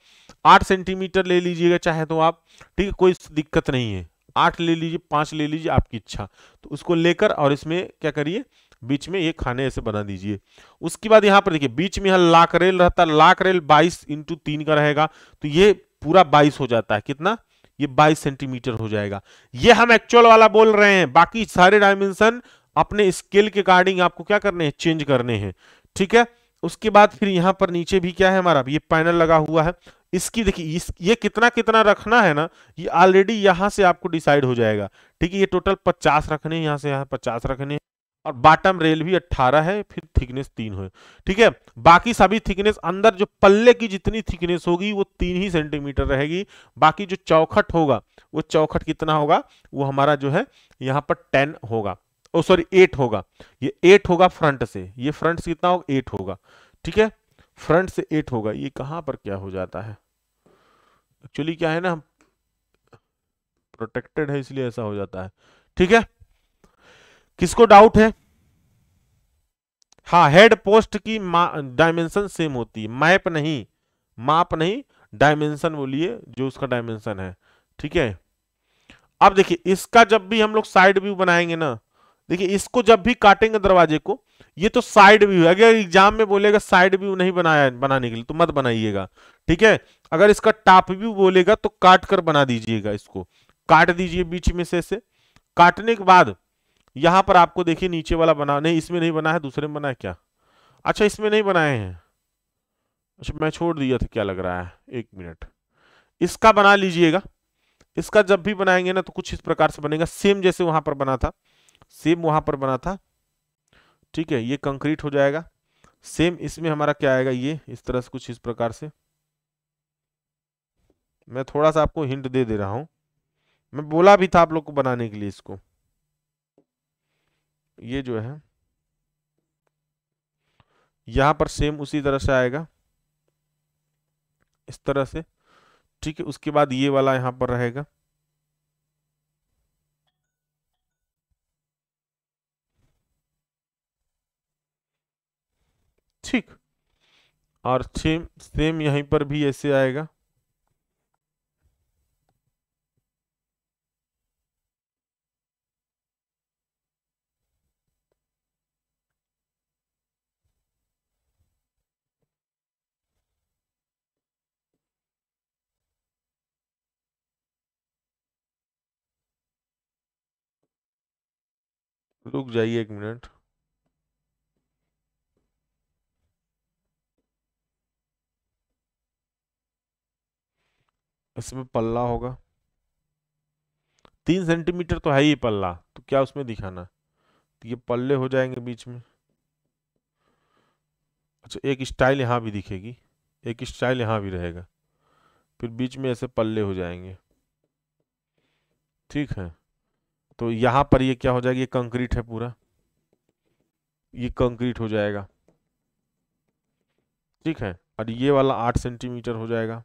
8 सेंटीमीटर ले लीजिएगा चाहे तो आप, ठीक है कोई दिक्कत नहीं है, 8 ले लीजिए 5 ले लीजिए आपकी इच्छा। तो उसको लेकर और इसमें क्या करिए, बीच में ये खाने ऐसे बना दीजिए। उसके बाद यहाँ पर देखिए बीच में यहाँ लाक रेल रहता है, लाक रेल 22 × 3 का रहेगा, तो ये पूरा 22 हो जाता है, कितना, ये 22 सेंटीमीटर हो जाएगा। ये हम एक्चुअल वाला बोल रहे हैं, बाकी सारे डायमेंशन अपने स्केल के अकॉर्डिंग आपको क्या करने हैं, चेंज करने हैं, ठीक है। उसके बाद फिर यहाँ पर नीचे भी क्या है हमारा, ये पैनल लगा हुआ है, इसकी देखिए ये कितना कितना रखना है ना, ये ऑलरेडी यहाँ से आपको डिसाइड हो जाएगा, ठीक है। ये टोटल 50 रखने हैं, यहाँ से यहाँ 50 रखने हैं, और बॉटम रेल भी 18 है, फिर थिकनेस 3 है। ठीक है, बाकी सभी थिकनेस अंदर जो पल्ले की जितनी थिकनेस होगी वो 3 ही सेंटीमीटर रहेगी। बाकी जो चौखट होगा वो चौखट कितना होगा, वो हमारा जो है यहाँ पर 10 होगा, ओ सॉरी 8 होगा। ये 8 होगा फ्रंट से, ये फ्रंट से कितना होगा 8 होगा। ठीक है, फ्रंट से 8 होगा। ये कहां पर क्या हो जाता है, एक्चुअली क्या है ना, हम प्रोटेक्टेड है इसलिए ऐसा हो जाता है। ठीक है, किसको डाउट है? हाँ, हेड पोस्ट की डायमेंशन सेम होती है, मैप नहीं, माप नहीं, डायमेंशन बोलिए जो उसका डायमेंशन है। ठीक है, अब देखिए इसका जब भी हम लोग साइड व्यू बनाएंगे ना, देखिए इसको जब भी काटेंगे दरवाजे को, ये तो साइड व्यू है। अगर एग्जाम में बोलेगा साइड व्यू नहीं बनाया बनाने के लिए तो मत बनाइएगा। ठीक है, अगर इसका टॉप व्यू बोलेगा तो काट कर बना दीजिएगा, इसको काट दीजिए बीच में से काटने के बाद यहां पर आपको देखिए नीचे वाला बना, नहीं इसमें नहीं बना है, दूसरे में बना है क्या? अच्छा इसमें नहीं बनाए हैं, अच्छा मैं छोड़ दिया था, क्या लग रहा है, एक मिनट, इसका बना लीजिएगा। इसका जब भी बनाएंगे ना तो कुछ इस प्रकार से बनेगा, सेम जैसे वहां पर बना था, सेम वहां पर बना था। ठीक है, ये कंक्रीट हो जाएगा। सेम इसमें हमारा क्या आएगा, ये इस तरह से कुछ इस प्रकार से। मैं थोड़ा सा आपको हिंट दे दे रहा हूं, मैं बोला भी था आप लोग को बनाने के लिए इसको। ये जो है यहां पर सेम उसी तरह से आएगा, इस तरह से। ठीक है, उसके बाद ये वाला यहां पर रहेगा। ठीक, और सेम सेम यहीं पर भी ऐसे आएगा। रुक जाइए एक मिनट, इसमें पल्ला होगा 3 सेंटीमीटर तो है ही पल्ला, तो क्या उसमें दिखाना, तो ये पल्ले हो जाएंगे बीच में। अच्छा एक स्टाइल यहाँ भी दिखेगी, एक स्टाइल यहाँ भी रहेगा, फिर बीच में ऐसे पल्ले हो जाएंगे। ठीक है, तो यहाँ पर ये क्या हो जाएगा, ये कंक्रीट है पूरा, ये कंक्रीट हो जाएगा। ठीक है, और ये वाला 8 सेंटीमीटर हो जाएगा,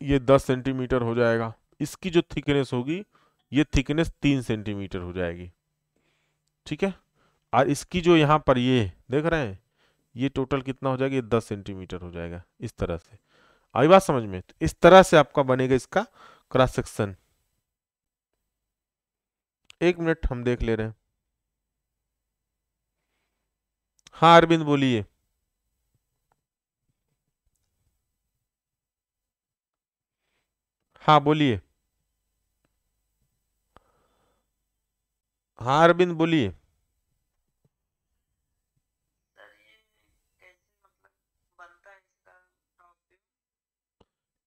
ये 10 सेंटीमीटर हो जाएगा। इसकी जो थिकनेस होगी, ये थिकनेस 3 सेंटीमीटर हो जाएगी। ठीक है, और इसकी जो यहाँ पर ये देख रहे हैं, ये टोटल कितना हो जाएगा, ये 10 सेंटीमीटर हो जाएगा, इस तरह से। आई बात समझ में? तो इस तरह से आपका बनेगा इसका क्रॉस सेक्शन। एक मिनट हम देख ले रहे हैं। हाँ अरविंद बोलिए। हाँ बोलिए। हाँ अरविंद बोलिए।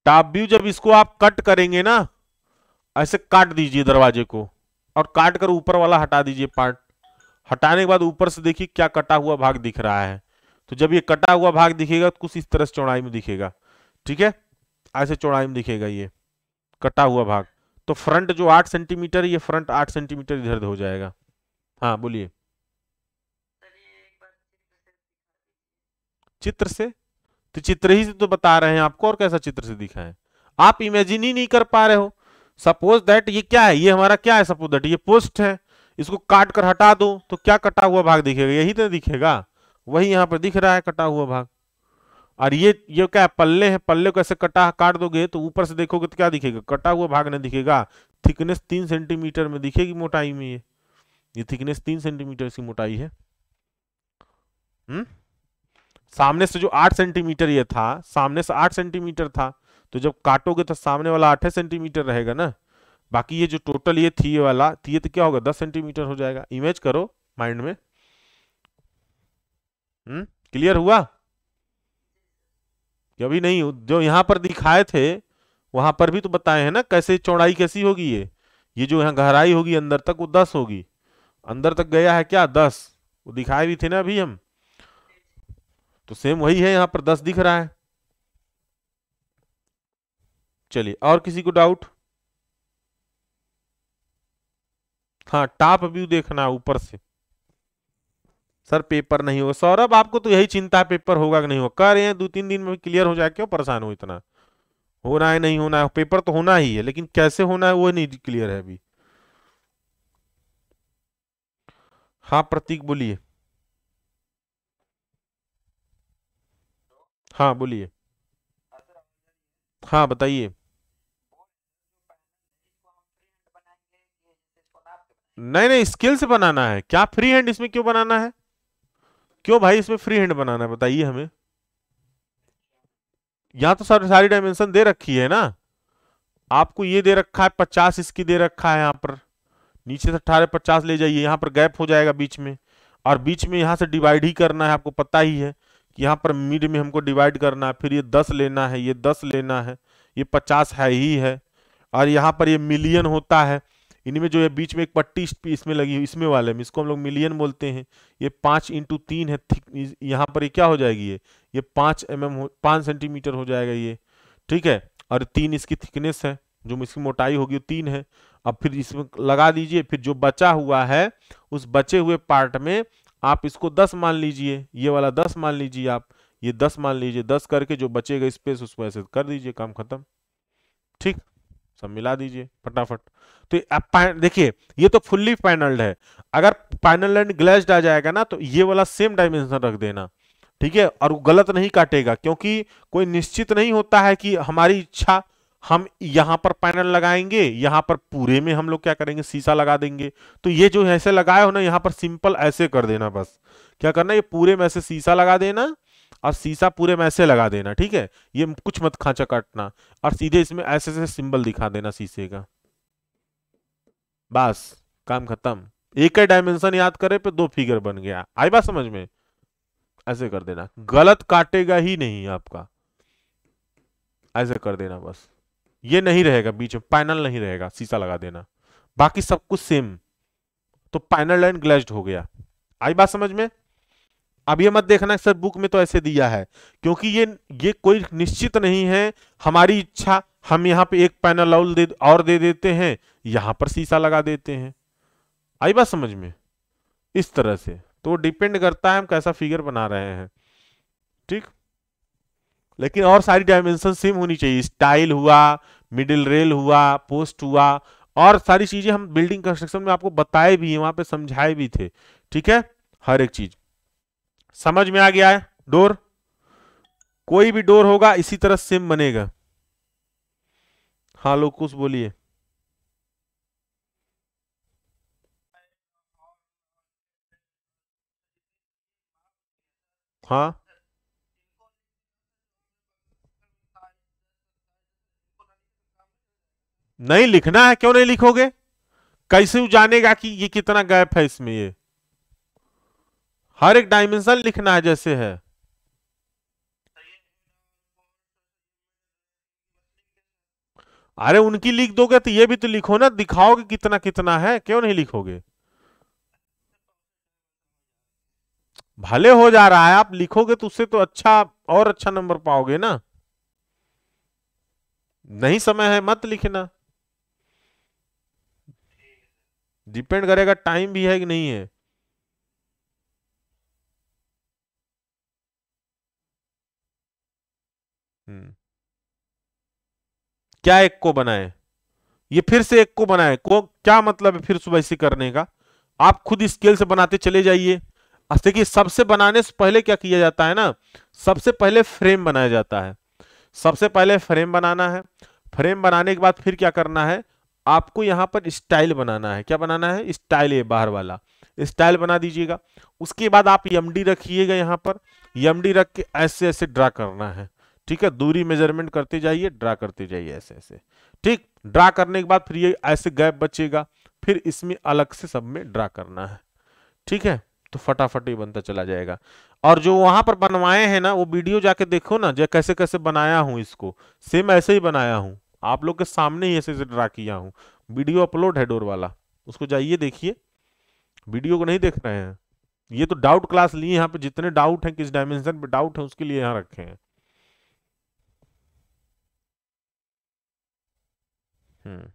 टॉप व्यू जब इसको आप कट करेंगे ना, ऐसे काट दीजिए दरवाजे को, और काट कर ऊपर वाला हटा दीजिए पार्ट। हटाने के बाद ऊपर से देखिए क्या कटा हुआ भाग दिख रहा है। तो जब ये कटा हुआ भाग दिखेगा तो कुछ इस तरह से चौड़ाई में दिखेगा। ठीक है, ऐसे चौड़ाई में दिखेगा ये कटा हुआ भाग। तो फ्रंट जो 8 सेंटीमीटर, ये फ्रंट 8 सेंटीमीटर इधर हो जाएगा। हाँ बोलिए। चित्र से? तो चित्र ही से तो बता रहे हैं आपको, और कैसा चित्र से दिखा है? आप इमेजिन ही नहीं कर पा रहे हो। सपोज दैट ये क्या है, ये हमारा क्या है, सपोज दैट ये पोस्ट है, इसको काट कर हटा दो तो क्या कटा हुआ भाग दिखेगा, यही तो दिखेगा। वही यहाँ पर दिख रहा है कटा हुआ भाग। और ये क्या है, पल्ले हैं, पल्ले को ऐसे कटा काट दोगे तो ऊपर से देखोगे तो क्या दिखेगा, कटा हुआ भाग नहीं दिखेगा। थिकनेस 3 सेंटीमीटर में दिखेगी मोटाई में, ये थिकनेस 3 सेंटीमीटर की मोटाई है। हम्म, सामने से जो 8 सेंटीमीटर ये था, सामने से 8 सेंटीमीटर था, तो जब काटोगे तो सामने वाला 8 सेंटीमीटर रहेगा ना। बाकी ये जो टोटल ये थी, ये वाला थी, ये तो क्या होगा 10 सेंटीमीटर हो जाएगा। इमेज करो माइंड में। क्लियर हुआ? कि अभी नहीं? जो यहाँ पर दिखाए थे वहां पर भी तो बताए हैं ना कैसे चौड़ाई कैसी होगी, ये जो यहाँ गहराई होगी अंदर तक वो 10 होगी, अंदर तक गया है क्या 10, वो दिखाए भी थे ना अभी हम, तो सेम वही है, यहाँ पर 10 दिख रहा है। चलिए और किसी को डाउट? हाँ टॉप व्यू देखना है ऊपर से। सर पेपर नहीं होगा सौरभ, आपको तो यही चिंता है पेपर होगा कि नहीं होगा, कह रहे हैं 2-3 दिन में क्लियर हो जाए, क्यों परेशान हो इतना? होना है नहीं होना है, पेपर तो होना ही है, लेकिन कैसे होना है वो नहीं क्लियर है अभी। हाँ प्रतीक बोलिए। हाँ बोलिए। हाँ बताइए। नहीं नहीं स्किल से बनाना है क्या, फ्री हैंड इसमें क्यों बनाना है? क्यों भाई इसमें फ्री हैंड बनाना है बताइए हमें। यहाँ तो सारी डायमेंशन दे रखी है ना, आपको ये दे रखा है 50, इसकी दे रखा है यहाँ पर, नीचे से 18-50 ले जाइए, यहाँ पर गैप हो जाएगा बीच में, और बीच में यहाँ से डिवाइड ही करना है, आपको पता ही है कि यहाँ पर मिड में हमको डिवाइड करना है, फिर ये 10 लेना है, ये 10 लेना है, ये 50 है ही है, और यहाँ पर ये मिलियन होता है, इनमें जो है बीच में एक पट्टी इसमें लगी हुई, इसमें वाले में, इसको हम लोग मिलियन बोलते हैं। ये 5 × 3 है, यहाँ पर ये क्या हो जाएगी, ये 5 सेंटीमीटर हो जाएगा ये, ठीक है, और 3 इसकी थिकनेस है, जो इसकी मोटाई होगी वो 3 है। अब फिर इसमें लगा दीजिए, फिर जो बचा हुआ है उस बचे हुए पार्ट में आप इसको 10 मान लीजिए, ये वाला 10 मान लीजिए आप, ये 10 मान लीजिए, 10 करके जो बचेगा स्पेस उसको ऐसे कर दीजिए, काम खत्म। ठीक, सब मिला दीजिए फटाफट। तो अब देखिए ये तो फुल्ली पैनल्ड है, अगर पैनल एंड ग्लेज्ड आ जाएगा ना तो ये वाला सेम डायमेंशन रख देना, ठीक है, और वो गलत नहीं काटेगा, क्योंकि कोई निश्चित नहीं होता है कि हमारी इच्छा हम यहाँ पर पैनल लगाएंगे, यहाँ पर पूरे में हम लोग क्या करेंगे शीशा लगा देंगे, तो ये जो ऐसे लगाए हो ना यहाँ पर सिंपल ऐसे कर देना, बस क्या करना ये पूरे में ऐसे शीशा लगा देना, और शीशा पूरे में ऐसे लगा देना, ठीक है, ये कुछ मत खांचा काटना, और सीधे इसमें ऐसे से सिंबल दिखा देना शीशे का, बस काम खत्म। एक ही डायमेंशन याद करे पे 2 फिगर बन गया, आई बात समझ में? ऐसे कर देना, गलत काटेगा ही नहीं आपका, ऐसे कर देना बस, ये नहीं रहेगा बीच में, पैनल नहीं रहेगा, शीशा लगा देना, बाकी सब कुछ सेम, तो पैनल एंड ग्लेज्ड हो गया। आई बात समझ में? अब ये मत देखना सर बुक में तो ऐसे दिया है, क्योंकि ये कोई निश्चित नहीं है, हमारी इच्छा हम यहाँ पे एक पैनल और दे देते हैं, यहां पर शीशा लगा देते हैं। आई बात समझ में? इस तरह से तो डिपेंड करता है हम कैसा फिगर बना रहे हैं, ठीक, लेकिन और सारी डायमेंशन सेम होनी चाहिए, स्टाइल हुआ, मिडिल रेल हुआ, पोस्ट हुआ, और सारी चीजें हम बिल्डिंग कंस्ट्रक्शन में आपको बताए भी हैं, वहां पे समझाए भी थे, ठीक है, हर एक चीज समझ में आ गया है। डोर, कोई भी डोर होगा इसी तरह सेम बनेगा। हाँ लोग कुछ बोलिए। हाँ नहीं लिखना है, क्यों नहीं लिखोगे? कैसे वो जानेगा कि ये कितना गैप है इसमें, ये हर एक डायमेंशन लिखना है जैसे है। अरे उनकी लिख दोगे तो ये भी तो लिखो ना, दिखाओगे कितना कितना है, क्यों नहीं लिखोगे? भले हो जा रहा है, आप लिखोगे तो उससे तो अच्छा, और अच्छा नंबर पाओगे ना। नहीं समय है मत लिखना, डिपेंड करेगा टाइम भी है कि नहीं है। हम्म, क्या एक को बनाए, ये फिर से एक को बनाए, को क्या मतलब है फिर सुबह इसे करने का? आप खुद स्केल से बनाते चले जाइए। देखिए सबसे बनाने से पहले क्या किया जाता है ना, सबसे पहले फ्रेम बनाया जाता है, सबसे पहले फ्रेम बनाना है, फ्रेम बनाने के बाद फिर क्या करना है, आपको यहाँ पर स्टाइल बनाना है, क्या बनाना है, स्टाइल, ये बाहर वाला स्टाइल बना दीजिएगा। उसके बाद आप एमडी रखिएगा, यहाँ पर एमडी रख के ऐसे ऐसे ड्रा करना है, ठीक है, दूरी मेजरमेंट करते जाइए, ड्रा करते जाइए ऐसे ऐसे, ठीक, ड्रा करने के बाद फिर ये ऐसे गैप बचेगा, फिर इसमें अलग से सब में ड्रा करना है, ठीक है, तो फटाफट ही बनता चला जाएगा। और जो वहां पर बनवाए हैं ना वो वीडियो जाके देखो ना, जो कैसे कैसे बनाया हूं इसको, सेम ऐसे ही बनाया हूं, आप लोग के सामने ही ऐसे ऐसे ड्रा किया हूं, वीडियो अपलोड है डोर वाला, उसको जाइए देखिए, वीडियो को नहीं देख रहे हैं? ये तो डाउट क्लास लिए, यहाँ पे जितने डाउट हैं, किस डायमेंशन पे डाउट है उसके लिए यहाँ रखे हैं। हम्म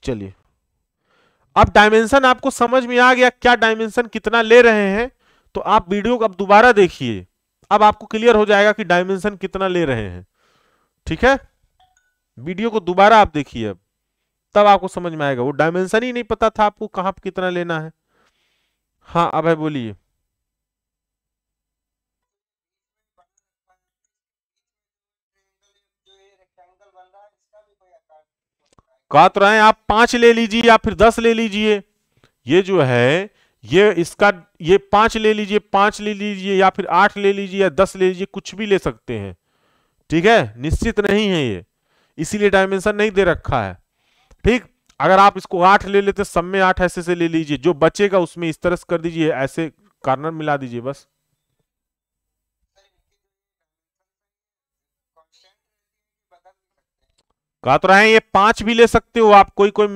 चलिए, अब डायमेंशन आपको समझ में आ गया, क्या डायमेंशन कितना ले रहे हैं। तो आप वीडियो को अब दोबारा देखिए, अब आपको क्लियर हो जाएगा कि डायमेंशन कितना ले रहे हैं। ठीक है, वीडियो को दोबारा आप देखिए, अब तब आपको समझ में आएगा। वो डायमेंशन ही नहीं पता था आपको कहां पे कितना लेना है। हाँ अब है, बोलिए। कहा तो रहे हैं आप 5 ले लीजिए या फिर 10 ले लीजिए। ये जो है, ये इसका, ये 5 ले लीजिए, 5 ले लीजिए, या फिर 8 ले लीजिए, या 10 ले लीजिए, कुछ भी ले सकते हैं। ठीक है, निश्चित नहीं है ये, इसीलिए डायमेंशन नहीं दे रखा है। ठीक, अगर आप इसको 8 ले लेते, सब में 8 ऐसे से ले लीजिए, जो बचेगा उसमें इस तरह से कर दीजिए, ऐसे कार्नर मिला दीजिए बस। कहा तो रहे हैं ये 5 भी ले सकते हो आप, कोई कोई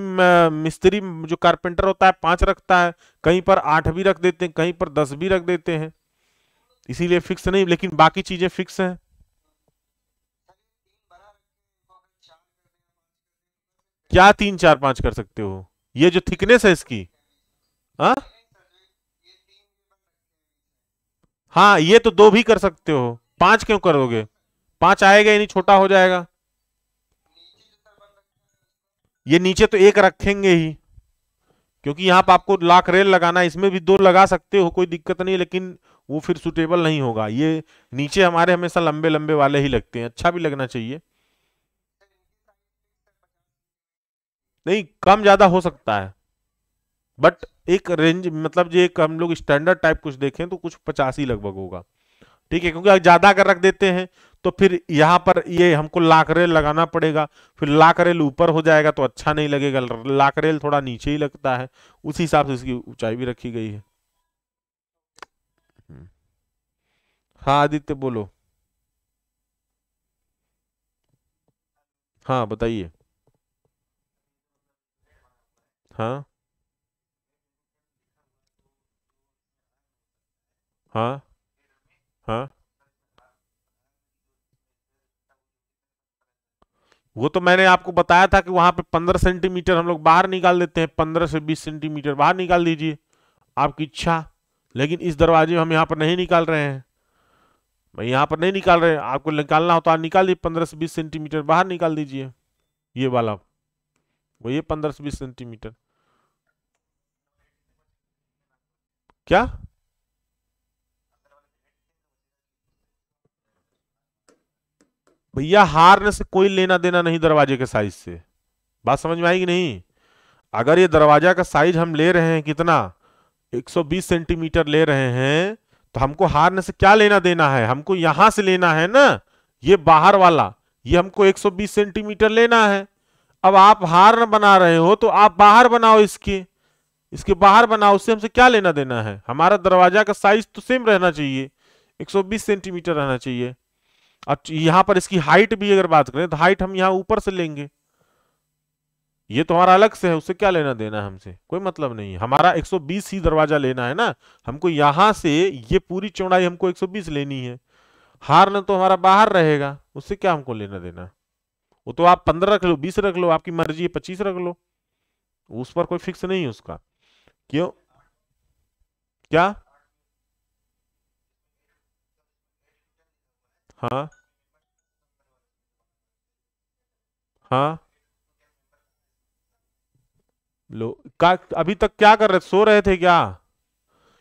मिस्त्री जो कारपेंटर होता है 5 रखता है, कहीं पर 8 भी रख देते हैं, कहीं पर 10 भी रख देते हैं, इसीलिए फिक्स नहीं, लेकिन बाकी चीजें फिक्स हैं। क्या 3 4 5 कर सकते हो? ये जो थिकनेस है इसकी, हाँ हाँ, ये तो 2 भी कर सकते हो, 5 क्यों करोगे? 5 आएगा ही नहीं, छोटा हो जाएगा। ये नीचे तो एक रखेंगे ही, क्योंकि यहाँ पे आपको लॉक रेल लगाना है, इसमें भी 2 लगा सकते हो, कोई दिक्कत नहीं है, लेकिन वो फिर सुटेबल नहीं होगा। ये नीचे हमारे हमेशा लंबे लंबे वाले ही लगते हैं, अच्छा भी लगना चाहिए। नहीं, कम ज्यादा हो सकता है, बट एक रेंज, मतलब जो एक हम लोग स्टैंडर्ड टाइप कुछ देखें तो कुछ 85 लगभग होगा। ठीक है, क्योंकि अगर ज्यादा अगर रख देते हैं तो फिर यहाँ पर ये हमको लाकरेल लगाना पड़ेगा, फिर लाकरेल ऊपर हो जाएगा तो अच्छा नहीं लगेगा, लाकरेल थोड़ा नीचे ही लगता है, उसी हिसाब से इसकी ऊंचाई भी रखी गई है। हम्म। हाँ आदित्य बोलो। हाँ बताइए। हाँ हाँ हाँ, वो तो मैंने आपको बताया था कि वहां पे 15 सेंटीमीटर हम लोग बाहर निकाल देते हैं, 15 से 20 सेंटीमीटर बाहर निकाल दीजिए, आपकी इच्छा। लेकिन इस दरवाजे में हम यहाँ पर नहीं निकाल रहे हैं, भाई यहाँ पर नहीं निकाल रहे हैं, आपको निकालना हो तो आप निकाल दीजिए, 15 से 20 सेंटीमीटर बाहर निकाल दीजिए, ये वाला, वो ये 15 से 20 सेंटीमीटर। क्या? भैया हारने से कोई लेना देना नहीं दरवाजे के साइज से, बात समझ में आएगी नहीं? अगर ये दरवाजा का साइज हम ले रहे हैं कितना, 120 सेंटीमीटर ले रहे हैं, तो हमको हारने से क्या लेना देना है, हमको यहां से लेना है ना, ये बाहर वाला, ये हमको 120 सेंटीमीटर लेना है। अब आप हार न बना रहे हो तो आप बाहर बनाओ, इसके इसके बाहर बनाओ, उससे हमसे क्या लेना देना है, हमारा दरवाजा का साइज तो सेम रहना चाहिए, 120 सेंटीमीटर रहना चाहिए। अब यहां पर इसकी हाइट भी अगर बात करें तो हाइट हम यहाँ ऊपर से लेंगे, ये तो हमारा अलग से है, उससे क्या लेना देना है हमसे, कोई मतलब नहीं है, हमारा 120 ही दरवाजा लेना है ना, हमको यहां से ये पूरी चौड़ाई हमको 120 लेनी है, हार न तो हमारा बाहर रहेगा, उससे क्या हमको लेना देना। वो तो आप 15 रख लो, 20 रख लो, आपकी मर्जी है, 25 रख लो, उस पर कोई फिक्स नहीं है उसका। क्यों? क्या? हाँ हाँ, लो का, अभी तक क्या कर रहे, सो रहे थे क्या?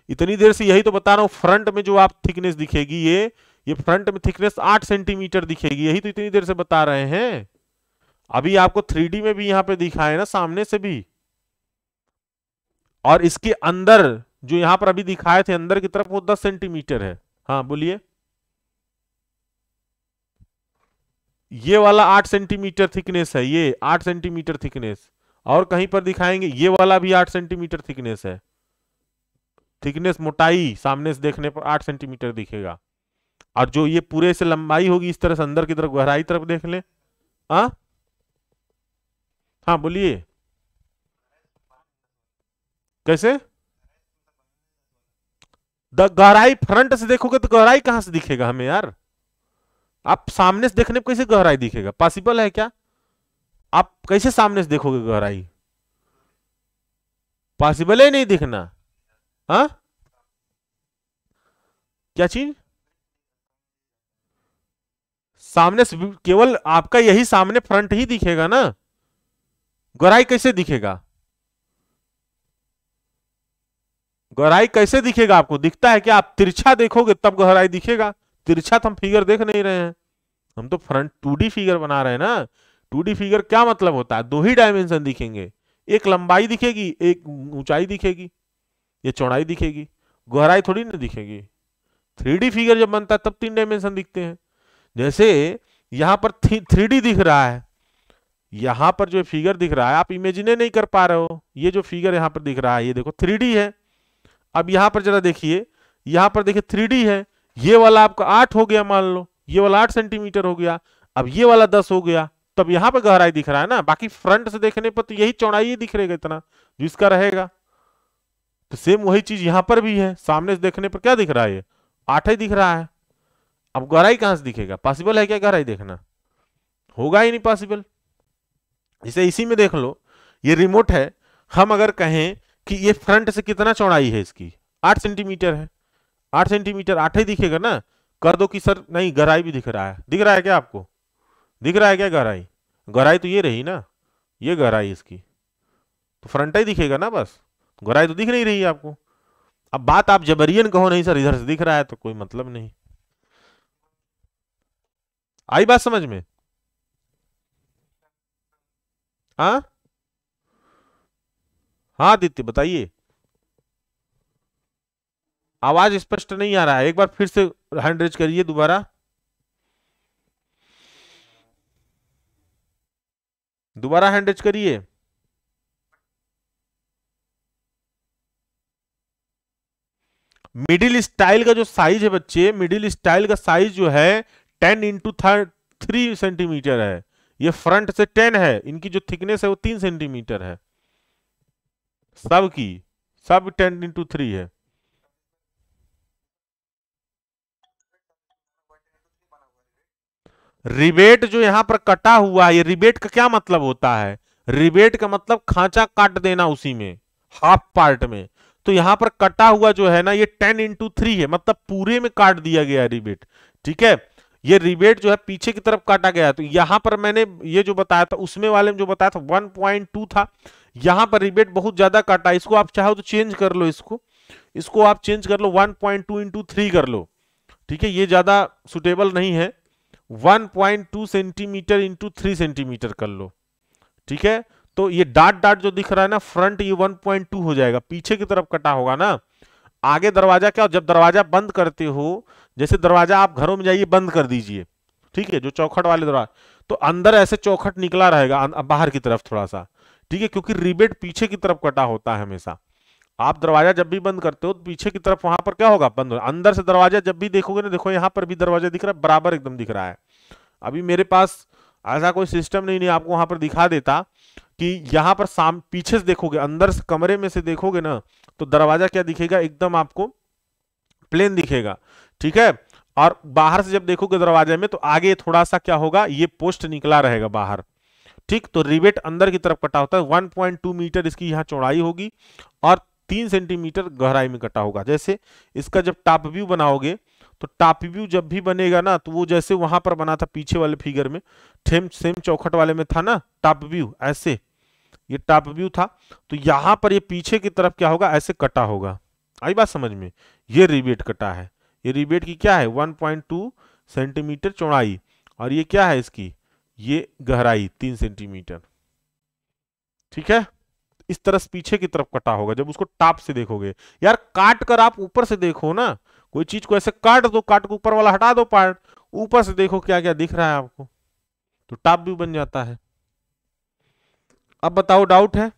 इतनी देर से यही तो बता रहा हूँ, फ्रंट में जो आप थिकनेस दिखेगी, ये फ्रंट में थिकनेस 8 सेंटीमीटर दिखेगी, यही तो इतनी देर से बता रहे हैं। अभी आपको 3D में भी यहाँ पे दिखा है ना, सामने से भी, और इसके अंदर जो यहाँ पर अभी दिखाए थे अंदर की तरफ, वो 10 सेंटीमीटर है। हाँ बोलिए। ये वाला 8 सेंटीमीटर थिकनेस है, ये 8 सेंटीमीटर थिकनेस, और कहीं पर दिखाएंगे ये वाला भी 8 सेंटीमीटर थिकनेस है, थिकनेस मोटाई सामने से देखने पर 8 सेंटीमीटर दिखेगा। और जो ये पूरे से लंबाई होगी इस तरह से अंदर की तरफ गहराई तरफ देख ले। हाँ हाँ बोलिए। कैसे? गहराई फ्रंट से देखोगे तो गहराई कहां से दिखेगा हमें यार? आप सामने से देखने पर कैसे गहराई दिखेगा? पॉसिबल है क्या? आप कैसे सामने से देखोगे गहराई? पॉसिबल है नहीं दिखना। हाँ, क्या चीज? सामने से केवल आपका यही सामने फ्रंट ही दिखेगा ना, गहराई कैसे दिखेगा? गहराई कैसे दिखेगा? आपको दिखता है क्या? आप तिरछा देखोगे तब गहराई दिखेगा। तिरछा तो हम फिगर देख नहीं रहे हैं, हम तो फ्रंट 2D फिगर बना रहे हैं ना। 2D फिगर क्या मतलब होता है? दो ही डायमेंशन दिखेंगे, एक लंबाई दिखेगी, एक ऊंचाई दिखेगी, ये चौड़ाई दिखेगी, गहराई थोड़ी ना दिखेगी। 3D फिगर जब बनता है तब 3 डायमेंशन दिखते हैं। जैसे यहां पर 3D दिख रहा है, यहां पर जो फिगर दिख रहा है आप इमेजिन नहीं कर पा रहे हो। ये जो फिगर यहां पर दिख रहा है ये देखो 3D है। अब यहां पर जरा देखिए, यहां पर देखिए 3D है, ये वाला आपका 8 हो गया मान लो, ये वाला 8 सेंटीमीटर हो गया, अब ये वाला 10 हो गया, तब यहां पर गहराई दिख रहा है ना। बाकी फ्रंट से देखने पर तो यही चौड़ाई ही दिख रहेगा इतना जो इसका रहेगा। तो सेम वही चीज यहां पर भी है, सामने से देखने पर क्या दिख रहा है? ये 8 ही दिख रहा है। अब गहराई कहां से दिखेगा? पॉसिबल है क्या गहराई देखना? होगा ही नहीं पॉसिबल। जैसे इसी में देख लो, ये रिमोट है, हम अगर कहें कि ये फ्रंट से कितना चौड़ाई है इसकी, 8 सेंटीमीटर है, 8 सेंटीमीटर 8 ही दिखेगा ना। कर दो कि सर नहीं गहराई भी दिख रहा है, दिख रहा है क्या आपको? दिख रहा है क्या गहराई? गहराई तो ये रही ना, ये गहराई इसकी, तो फ्रंट ही दिखेगा ना बस, गहराई तो दिख नहीं रही है आपको। अब बात आप जबरियन कहो नहीं सर इधर से दिख रहा है तो कोई मतलब नहीं। आई बात समझ में? हाँ हाँ आदित्य बताइए। आवाज स्पष्ट नहीं आ रहा है, एक बार फिर से हैंड रेज करिए दोबारा, दोबारा हैंड रेज करिए। मिडिल स्टाइल का जो साइज है बच्चे, मिडिल स्टाइल का साइज जो है 10 × 3 सेंटीमीटर है। ये फ्रंट से 10 है, इनकी जो थिकनेस है वो 3 सेंटीमीटर है सबकी, सब 10 × 3 है। रिबेट जो यहां पर कटा हुआ है, ये रिबेट का क्या मतलब होता है? रिबेट का मतलब खांचा काट देना उसी में, हाफ पार्ट में। तो यहां पर कटा हुआ जो है ना ये 10 × 3 है, मतलब पूरे में काट दिया गया है रिबेट। ठीक है, ये रिबेट जो है पीछे की तरफ काटा गया है। तो यहां पर मैंने ये जो बताया था उसमें वाले में जो बताया था 1.2 था, यहां पर रिबेट बहुत ज्यादा काटा। इसको आप चाहो तो चेंज कर लो, इसको इसको आप चेंज कर लो, 1.2 × 3 कर लो। ठीक है, ये ज्यादा सुटेबल नहीं है, 1.2 सेंटीमीटर इंटू 3 सेंटीमीटर कर लो। ठीक है, तो ये डाट डाट जो दिख रहा है ना फ्रंट, ये 1.2 हो जाएगा, पीछे की तरफ कटा होगा ना। आगे दरवाजा क्या, जब दरवाजा बंद करते हो, जैसे दरवाजा आप घरों में जाइए बंद कर दीजिए, ठीक है, जो चौखट वाले दरवाजा, तो अंदर ऐसे चौखट निकला रहेगा बाहर की तरफ थोड़ा सा। ठीक है, क्योंकि रिबेट पीछे की तरफ कटा होता है हमेशा। आप दरवाजा जब भी बंद करते हो तो पीछे की तरफ वहां पर क्या होगा, बंद होगा। अंदर से दरवाजा जब भी देखोगे ना, देखो यहां पर भी दरवाजा दिख रहा है, बराबर एकदम दिख रहा है। अभी मेरे पास ऐसा कोई सिस्टम नहीं आपको वहां पर दिखा देता कि यहां पर पीछे से देखोगे, अंदर से कमरे में से देखोगे ना, तो दरवाजा क्या दिखेगा, एकदम आपको प्लेन दिखेगा। ठीक है, और बाहर से जब देखोगे दरवाजे में तो आगे थोड़ा सा क्या होगा, ये पोस्ट निकला रहेगा बाहर। ठीक, तो रिवेट अंदर की तरफ कटा होता है, 1.2 मीटर इसकी यहाँ चौड़ाई होगी और 3 सेंटीमीटर गहराई में कटा होगा। जैसे इसका जब टॉप व्यू बनाओगे, तो टॉप व्यू जब भी बनेगा ना, तो वो जैसे वहां पर बना था पीछे वाले फिगर में, सेम चौखट वाले में था ना टॉप व्यू, ऐसे ये टॉप व्यू था, तो यहां पर ये पीछे की तरफ क्या होगा, ऐसे कटा होगा। आई बात समझ में? ये रिबेट कटा है, ये रिबेट की क्या है, 1.2 सेंटीमीटर चौड़ाई, और ये क्या है इसकी, ये गहराई 3 सेंटीमीटर। ठीक है, इस तरह से पीछे की तरफ कटा होगा जब उसको टॉप से देखोगे। यार काट कर आप ऊपर से देखो ना, कोई चीज को ऐसे काट दो, काट के ऊपर वाला हटा दो पार्ट, ऊपर से देखो क्या क्या दिख रहा है आपको, तो टॉप व्यू बन जाता है। अब बताओ डाउट है?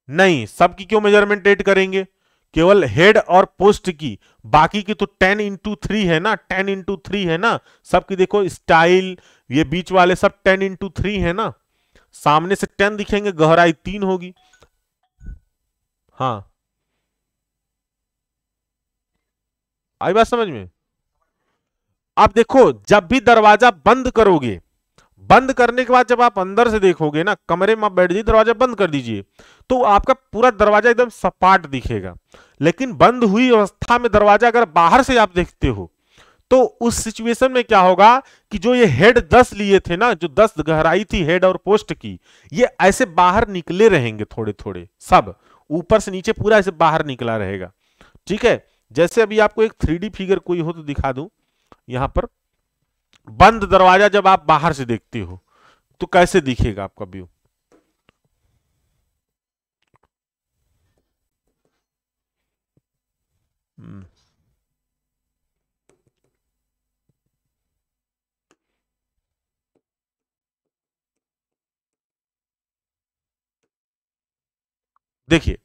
नहीं, सबकी क्यों मेजरमेंट ऐड करेंगे? केवल हेड और पोस्ट की, बाकी की तो 10x3 है ना, 10x3 है ना सबकी। देखो स्टाइल, ये बीच वाले सब 10x3 है ना, सामने से 10 दिखेंगे, गहराई 3 होगी। हाँ, आई बात समझ में। अब देखो जब भी दरवाजा बंद करोगे, बंद करने के बाद जब आप अंदर से देखोगे ना, कमरे में आप बैठ जाइए, दरवाजा बंद कर दीजिए, तो आपका पूरा दरवाजा एकदम सपाट दिखेगा। लेकिन बंद हुई अवस्था में दरवाजा अगर बाहर से आप देखते हो, तो उस सिचुएशन में क्या होगा कि जो ये हेड 10 लिए थे ना, जो 10 गहराई थी हेड और पोस्ट की, ये ऐसे बाहर निकले रहेंगे थोड़े थोड़े, सब ऊपर से नीचे पूरा ऐसे बाहर निकला रहेगा। ठीक है, जैसे अभी आपको एक 3D फिगर कोई हो तो दिखा दूं। यहां पर बंद दरवाजा जब आप बाहर से देखते हो तो कैसे दिखेगा आपका व्यू। हम्म, देखिए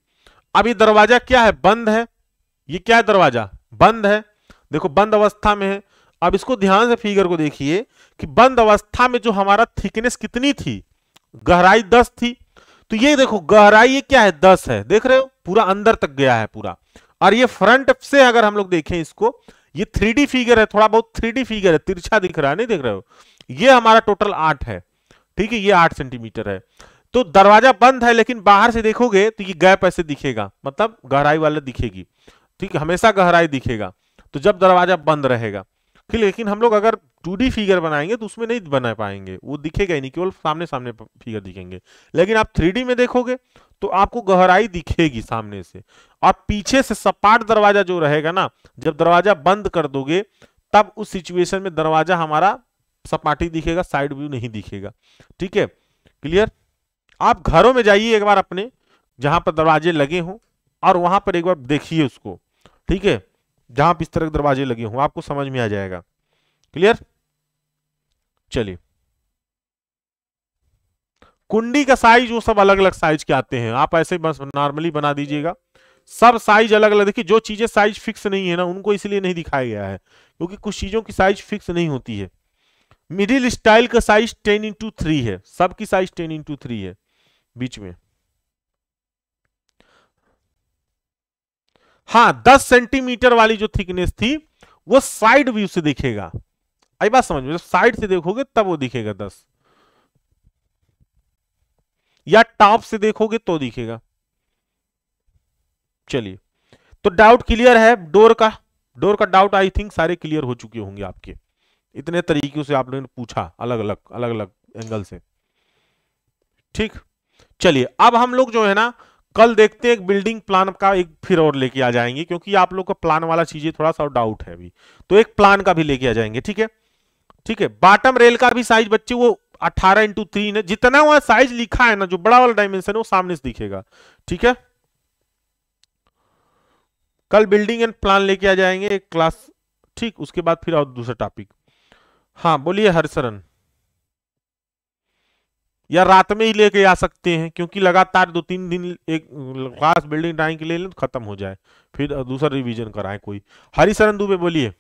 अब ये दरवाजा क्या है, बंद है। ये क्या है, दरवाजा बंद है, देखो बंद अवस्था में है। अब इसको ध्यान से फिगर को देखिए कि बंद अवस्था में जो हमारा थिकनेस कितनी थी, गहराई 10 थी। तो ये देखो गहराई ये क्या है, 10 है, देख रहे हो पूरा अंदर तक गया है पूरा। और ये फ्रंट से अगर हम लोग देखें इसको, ये 3D फिगर है, थोड़ा बहुत 3D फिगर है, तिरछा दिख रहा है, नहीं देख रहे हो। ये हमारा टोटल 8 है, ठीक है, ये 8 सेंटीमीटर है। तो दरवाजा बंद है, लेकिन बाहर से देखोगे तो ये गैप ऐसे दिखेगा, मतलब गहराई वाला दिखेगी। ठीक है, हमेशा गहराई दिखेगा तो जब दरवाजा बंद रहेगा। फिर लेकिन हम लोग अगर 2D फिगर बनाएंगे तो उसमें नहीं बना पाएंगे, वो दिखेगा ही नहीं, केवल सामने सामने फिगर दिखेंगे। लेकिन आप 3D में देखोगे तो आपको गहराई दिखेगी सामने से। और पीछे से सपाट दरवाजा जो रहेगा ना, जब दरवाजा बंद कर दोगे तब उस सिचुएशन में दरवाजा हमारा सपाटी दिखेगा, साइड व्यू नहीं दिखेगा। ठीक है, क्लियर। आप घरों में जाइए एक बार अपने, जहां पर दरवाजे लगे हों, और वहां पर एक बार देखिए उसको। ठीक है, जहां पर इस तरह के दरवाजे लगे हों आपको समझ में आ जाएगा। क्लियर, चलिए। कुंडी का साइज वो सब अलग अलग साइज के आते हैं, आप ऐसे बस नॉर्मली बना दीजिएगा। सब साइज अलग अलग, देखिए जो चीजें साइज फिक्स नहीं है ना उनको इसलिए नहीं दिखाया गया है क्योंकि कुछ चीजों की साइज फिक्स नहीं होती है। मिडिल स्टाइल का साइज 10x3 है, सबकी साइज 10x3 है बीच में। हाँ, 10 सेंटीमीटर वाली जो थिकनेस थी वो साइड व्यू से दिखेगा। आई बात समझ में, जब साइड से देखोगे तब वो दिखेगा 10, या टॉप से देखोगे तो दिखेगा। चलिए, तो डाउट क्लियर है डोर का। डोर का डाउट आई थिंक सारे क्लियर हो चुके होंगे आपके, इतने तरीकों से आप लोगों ने पूछा अलग अलग एंगल से। ठीक, चलिए अब हम लोग जो है ना कल देखते हैं एक बिल्डिंग प्लान का एक फिर और लेके आ जाएंगे, क्योंकि आप लोग का प्लान वाला चीजें थोड़ा सा डाउट है अभी, तो एक प्लान का भी लेके आ जाएंगे। ठीक है, ठीक है। बॉटम रेल का भी साइज बच्चे वो 18x3 है, जितना वहां साइज लिखा है ना, जो बड़ा वाला डायमेंशन है वो सामने से दिखेगा। ठीक है, कल बिल्डिंग एंड प्लान लेके आ जाएंगे एक क्लास। ठीक, उसके बाद फिर और दूसरा टॉपिक। हाँ बोलिए हरशरण। या रात में ही लेके आ सकते हैं, क्योंकि लगातार 2-3 दिन एक क्लास बिल्डिंग ड्राइंग के ले लें तो खत्म हो जाए, फिर दूसरा रिवीजन कराएं कोई। हरिशरण दुबे बोलिए।